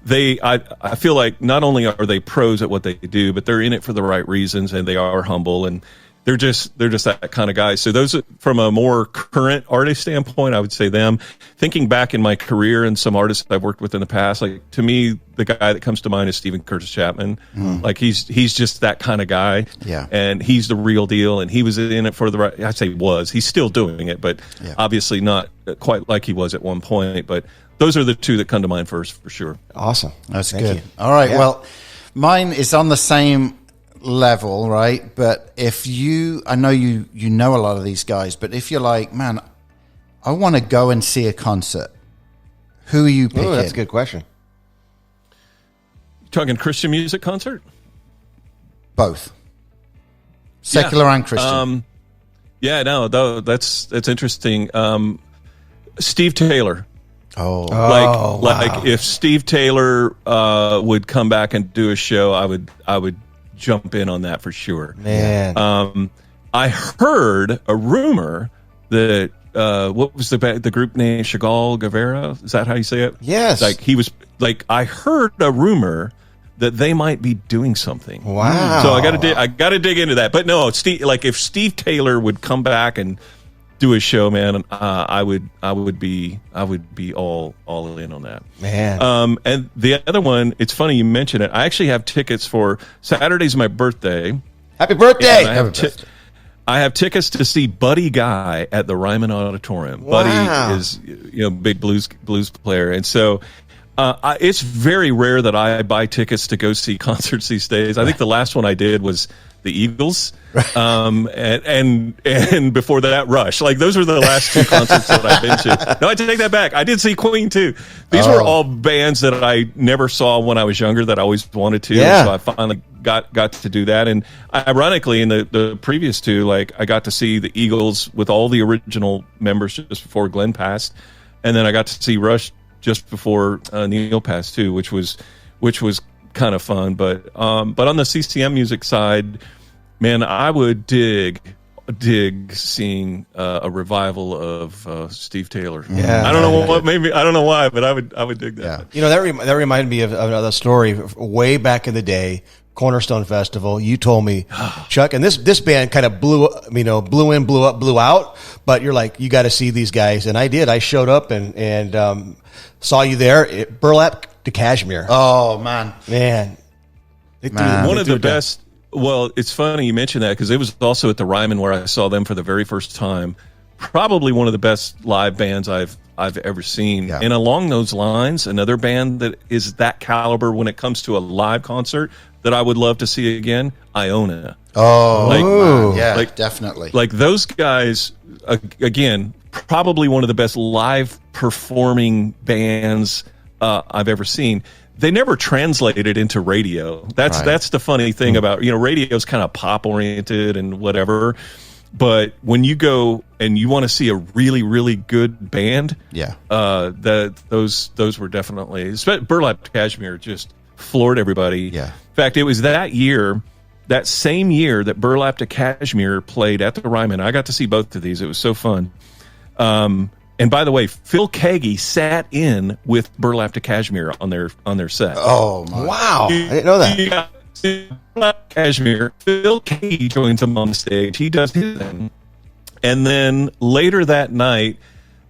I feel like not only are they pros at what they do, but they're in it for the right reasons, and they are humble, and they're just that kind of guy. So those, from a more current artist standpoint, I would say them. Thinking back in my career and some artists I've worked with in the past, like, to me, the guy that comes to mind is Stephen Curtis Chapman. Like, he's just that kind of guy. Yeah. And he's the real deal, and he was in it for the right, I say was, he's still doing it, but obviously not quite like he was at one point. But those are the two that come to mind first, for sure. Awesome. That's good. You. All right. Yeah. Well, mine is on the same level, right? But if I know you know a lot of these guys, but if you're like, man, I want to go and see a concert, who are you picking? Oh, that's a good question. Talking Christian music concert? Both. Secular and Christian. That's interesting. Steve Taylor. Wow. If Steve Taylor would come back and do a show, I would jump in on that for sure. Man. I heard a rumor that what was the group name? Chagall Guevara? Is that how you say it? Yes. I heard a rumor that they might be doing something. Wow. So I got to dig into that. But no, if Steve Taylor would come back and do a show, man, I would be all in on that, man. And the other one, it's funny you mention it. I actually have tickets for Saturday's my birthday. Happy birthday! I have tickets to see Buddy Guy at the Ryman Auditorium. Wow. Buddy is big blues player, and so it's very rare that I buy tickets to go see concerts these days. I think the last one I did was the Eagles, and before that, Rush. Like, those were the last two concerts that I've been to. No, I take that back. I did see Queen too. These were all bands that I never saw when I was younger that I always wanted to. Yeah. So I finally got to do that. And ironically, in the previous two, like, I got to see the Eagles with all the original members just before Glenn passed, and then I got to see Rush just before Neil passed too, which was kind of fun. But on the CCM music side, man, I would dig seeing a revival of Steve Taylor. Yeah, I don't know what, maybe I don't know why, but I would dig that. Yeah. That reminded me of another story way back in the day. Cornerstone Festival. You told me, Chuck, and this band kind of blew in, blew up, blew out. But you're like, you got to see these guys, and I did. I showed up and saw you there. Burlap to Cashmere. Oh man. One of the best. Well, it's funny you mentioned that because it was also at the Ryman where I saw them for the very first time. Probably one of the best live bands I've ever seen. Yeah. And along those lines, another band that is that caliber when it comes to a live concert that I would love to see again, Iona. Definitely. Like, those guys, again, probably one of the best live performing bands I've ever seen. They never translated into radio. That's the funny thing about, radio is kind of pop oriented and whatever. But when you go and you want to see a really, really good band, those were definitely, Burlap Cashmere just floored everybody. Yeah. In fact, it was that same year that Burlap to Cashmere played at the Ryman. I got to see both of these. It was so fun. And by the way, Phil Keaggy sat in with Burlap to Cashmere on their set. Oh my! Wow, I didn't know that. Burlap Cashmere, Phil Keaggy joins him on the stage. He does his thing, and then later that night,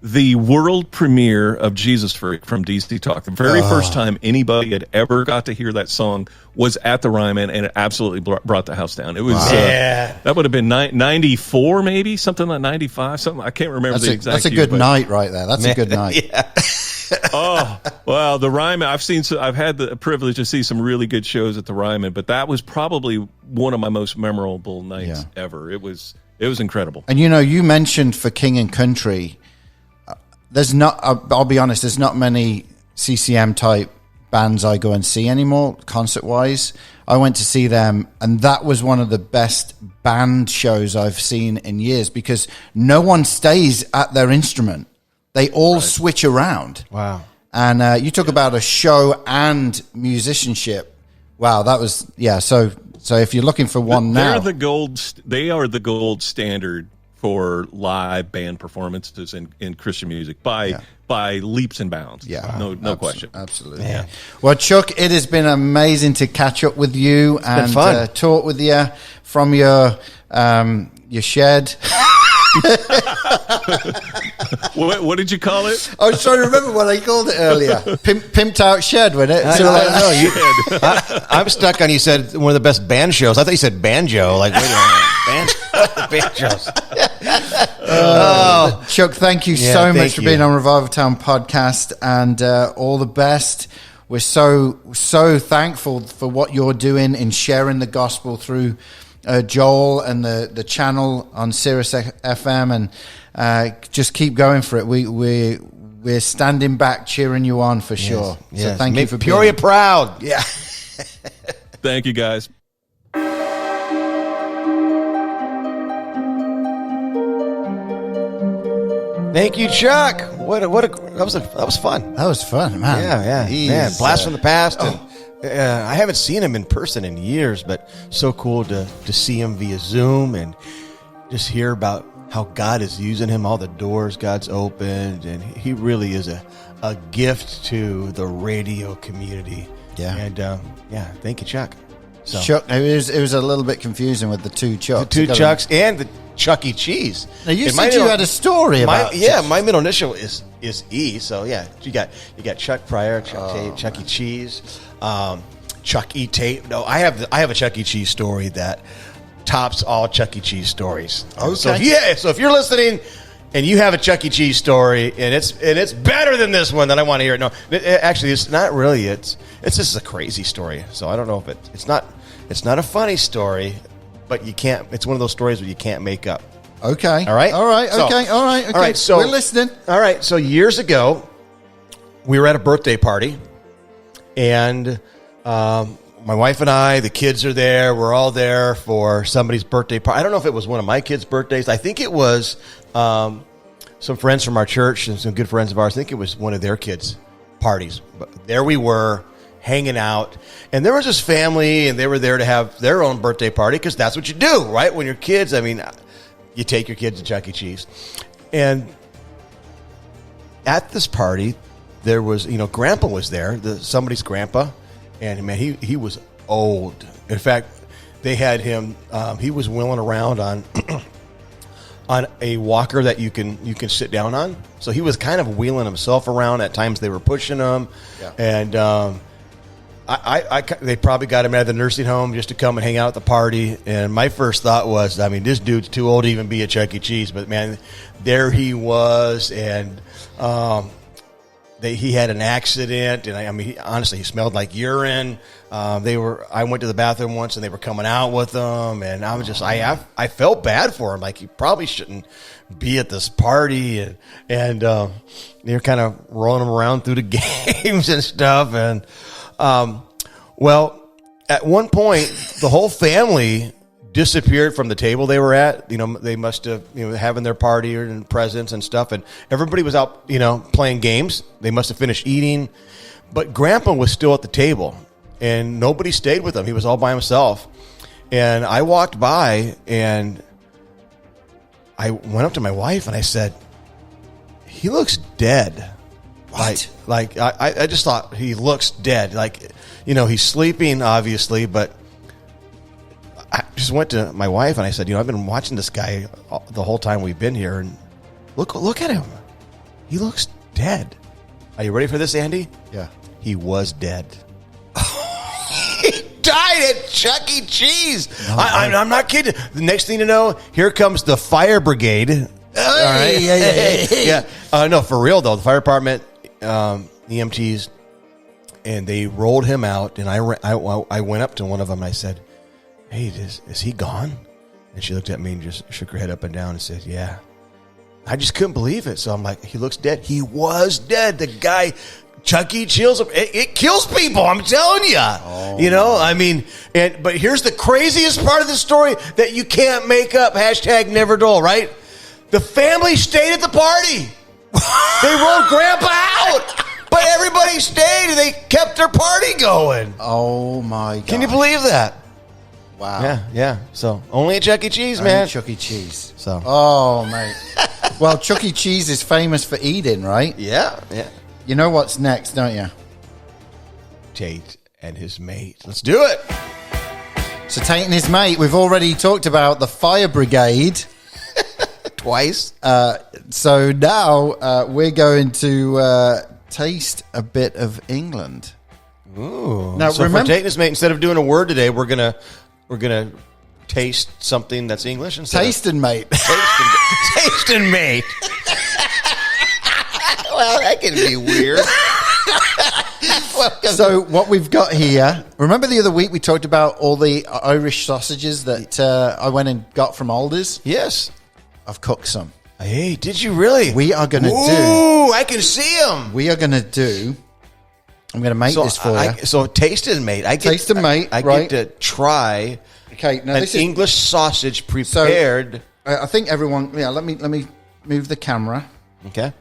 the world premiere of Jesus Freak from DC Talk. The very first time anybody had ever got to hear that song was at the Ryman, and it absolutely brought the house down. It was that would have been 94, maybe something like 95, something. I can't remember the exact. That's a good night right there. That's a good night. Oh well, the Ryman. I've had the privilege to see some really good shows at the Ryman, but that was probably one of my most memorable nights ever. It was incredible. And you mentioned for King and Country. There's not. I'll be honest. There's not many CCM type bands I go and see anymore, concert wise. I went to see them, and that was one of the best band shows I've seen in years because no one stays at their instrument. They all switch around. Wow. And you talk about a show and musicianship. Wow, that was So if you're looking for one now, they are the gold standard for live band performances in Christian music by leaps and bounds. Yeah, no question. Absolutely. Yeah. Well, Chuck, it has been amazing to catch up with you and talk with you from your shed. What did you call it? I was trying to remember what I called it earlier. Pimped out shed, wasn't it? I'm stuck on. You said one of the best band shows. I thought you said banjo. Like, wait a minute, banjos. Chuck, thank you so much for being on Revival Town podcast, and all the best. We're so thankful for what you're doing in sharing the gospel through Joel and the channel on Sirius FM, and just keep going for it. We're standing back, cheering you on for sure. So thank you for Peoria proud. Yeah. Thank you, guys. Thank you, Chuck. That was fun. That was fun, man. Man, blast from the past. And, I haven't seen him in person in years, but so cool to see him via Zoom and just hear about how God is using him, all the doors God's opened, and he really is a gift to the radio community. Yeah. And thank you, Chuck. So, Chuck, it was a little bit confusing with the two Chucks. The two Chucks and the Chuck E. Cheese. Now you said you had a story about my middle initial is E. So you got Chuck Pryor, Chuck Tate, Chuck E. Cheese, Chuck E. Tate. No, I have a Chuck E. Cheese story that tops all Chuck E. Cheese stories. Okay. So if you're listening and you have a Chuck E. Cheese story and it's better than this one, then I want to hear it. No, actually, it's not really. It's just a crazy story. So I don't know if it's not a funny story, but you can't. It's one of those stories where you can't make up. Okay. All right. Okay. So we're listening. All right. So years ago, we were at a birthday party, and my wife and I, the kids are there. We're all there for somebody's birthday party. I don't know if it was one of my kids' birthdays. I think it was some friends from our church and some good friends of ours. I think it was one of their kids' parties. But there we were, hanging out, and there was this family, and they were there to have their own birthday party because that's what you do, right? When you're kids, I mean, you take your kids to Chuck E. Cheese. And at this party, there was, Grandpa was there, somebody's grandpa, and man, he was old. In fact, they had him, he was wheeling around on on a walker that you can sit down on. So he was kind of wheeling himself around. At times they were pushing him, and they probably got him out of the nursing home just to come and hang out at the party. And my first thought was, I mean, this dude's too old to even be at Chuck E. Cheese. But, man, there he was. And he had an accident. And, honestly, he smelled like urine. I went to the bathroom once, and they were coming out with him. And I was just, I felt bad for him. Like, he probably shouldn't be at this party. And they're kind of rolling him around through the games and stuff. And well, at one point, the whole family disappeared from the table they were at. They must have, having their party and presents and stuff, and everybody was out, playing games. They must have finished eating, but Grandpa was still at the table, and nobody stayed with him. He was all by himself. And I walked by, and I went up to my wife, and I said, "He looks dead." What? Like I just thought he looks dead. Like, he's sleeping, obviously, but I just went to my wife and I said, I've been watching this guy the whole time we've been here, and look at him. he looks dead. Are you ready for this, Andy? Yeah. He was dead. He died at Chuck E. Cheese. I'm not kidding. The next thing to know, here comes the fire brigade. All right? Yeah. No, for real, though. The fire department, EMTs, and they rolled him out. And I went up to one of them and I said, hey, is he gone? And she looked at me and just shook her head up and down and said, yeah. I just couldn't believe it. So I'm like, he looks dead. He was dead. The guy, Chuck E. Cheese, it kills people. I'm telling you. I mean, but here's the craziest part of the story that you can't make up. Hashtag never dull, right? The family stayed at the party. They rolled Grandpa out, but everybody stayed and they kept their party going. Oh my God. Can you believe that? Wow. Yeah. So only at Chuck E. Cheese, man. Chuck E. Cheese. So. Oh, mate. Well, Chuck E. Cheese is famous for eating, right? Yeah. You know what's next, don't you? Tate and his mate. Let's do it. So Tate and his mate, we've already talked about the fire brigade. Twice. So now we're going to taste a bit of England. Ooh. Now, so remember, for Tate and his mate, instead of doing a word today, we're gonna taste something that's English instead. Taste and mate. Taste and mate. Well, that can be weird. So what we've got here, remember the other week we talked about all the Irish sausages that I went and got from Aldi's? Yes. I've cooked some. Hey, did you really? We are going to do. Ooh, I can see them. We are going to do. I'm going to make this for you. So taste and mate. Taste and mate, I right. get to try Okay, now an this is English sausage prepared. I think everyone. Yeah, let me move the camera. Okay.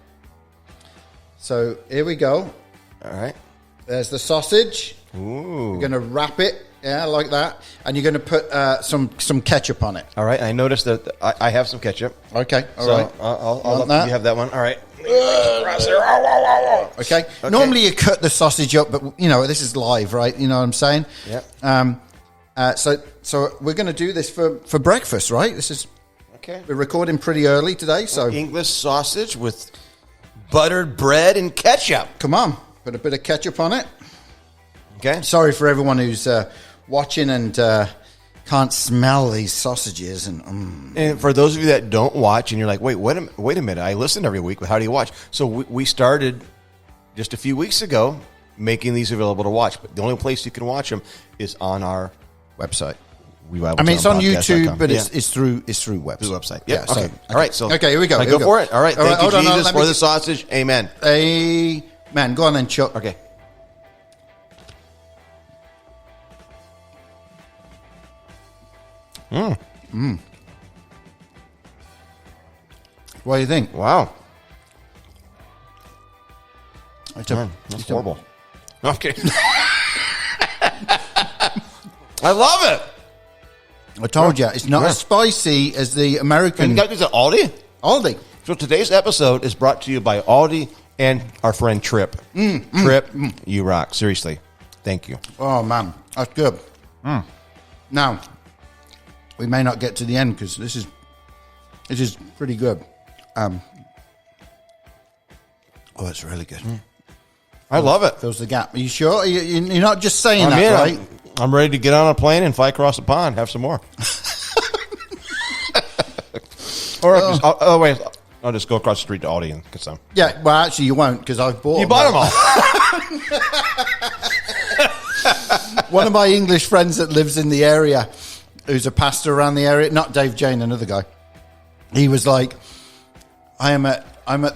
So here we go. All right. There's the sausage. Ooh. You're going to wrap it, like that, and you're going to put some ketchup on it. All right. I noticed that I have some ketchup. Okay. All So right. I'll let you have that one. All right. Okay. Normally you cut the sausage up, but this is live, right? You know what I'm saying? Yeah. So we're going to do this for breakfast, right? This is Okay. we're recording pretty early today, so English sausage with buttered bread and ketchup. come on, put a bit of ketchup on it. Okay. Sorry for everyone who's watching and can't smell these sausages and. And for those of you that don't watch, and you're like, wait a minute, I listen every week, but how do you watch? So we started just a few weeks ago making these available to watch, but the only place you can watch them is on our website. Revival I mean, it's on Town YouTube, Podcast.com. but Yeah. it's through website. Through the website. Yeah. Okay. So, All right. So okay, here we go. Go for it. All right. Thank you, hold on, Jesus, let for me- the sausage. Amen. Amen. Go on then, Chuck. Okay. What do you think? Wow. It's That's horrible. Okay. I love it. I told you, it's not as spicy as the And American you got this at Aldi? Aldi. So today's episode is brought to you by Aldi and our friend Trip. Trip, you rock. Seriously. Thank you. Oh, man. That's good. Now, we may not get to the end because this is pretty good. Oh, it's really good. I love it. Fills the gap. Are you sure? You're not just saying I'm that, in. right? I'm ready to get on a plane and fly across the pond. Have some more. Or I'll just go across the street to Aldi and get some. Yeah, well, actually, you won't because I've bought You them. bought them all. One of my English friends that lives in the area, who's a pastor around the area, not Dave Jane, another guy, he was like, I'm at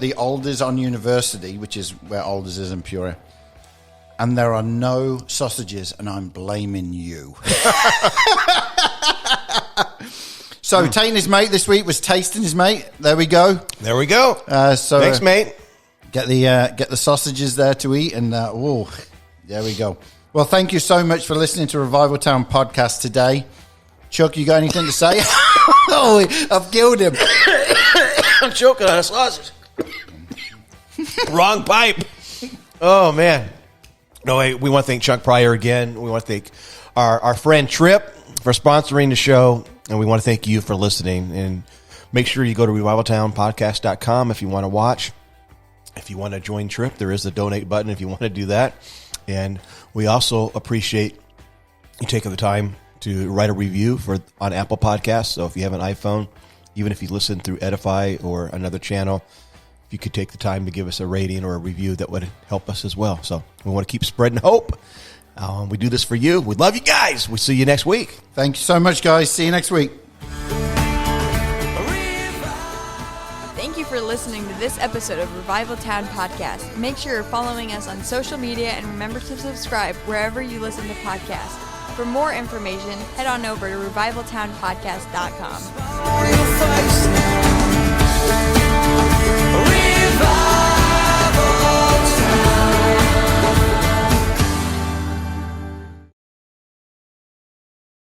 the Alders on University, which is where Alders is in Pryor, and there are no sausages, and I'm blaming you. So Tate and his mate this week was tasting his mate. There we go. There we go. Thanks, mate. Get the sausages there to eat, and there we go. Well, thank you so much for listening to Revival Town podcast today. Chuck, you got anything to say? Oh, I've killed him. I'm choking on a sausage. Wrong pipe. Oh, man. No, wait, we want to thank Chuck Pryor again. We want to thank our friend Trip for sponsoring the show. And we want to thank you for listening. And make sure you go to revivaltownpodcast.com if you want to watch. If you want to join Trip, there is a donate button if you want to do that. And we also appreciate you taking the time to write a review on Apple Podcasts. So if you have an iPhone, even if you listen through Edify or another channel, if you could take the time to give us a rating or a review, that would help us as well. So we want to keep spreading hope. We do this for you. We love you guys. We'll see you next week. Thank you so much, guys. See you next week. Thank you for listening to this episode of Revival Town Podcast. Make sure you're following us on social media and remember to subscribe wherever you listen to podcasts. For more information, head on over to revivaltownpodcast.com.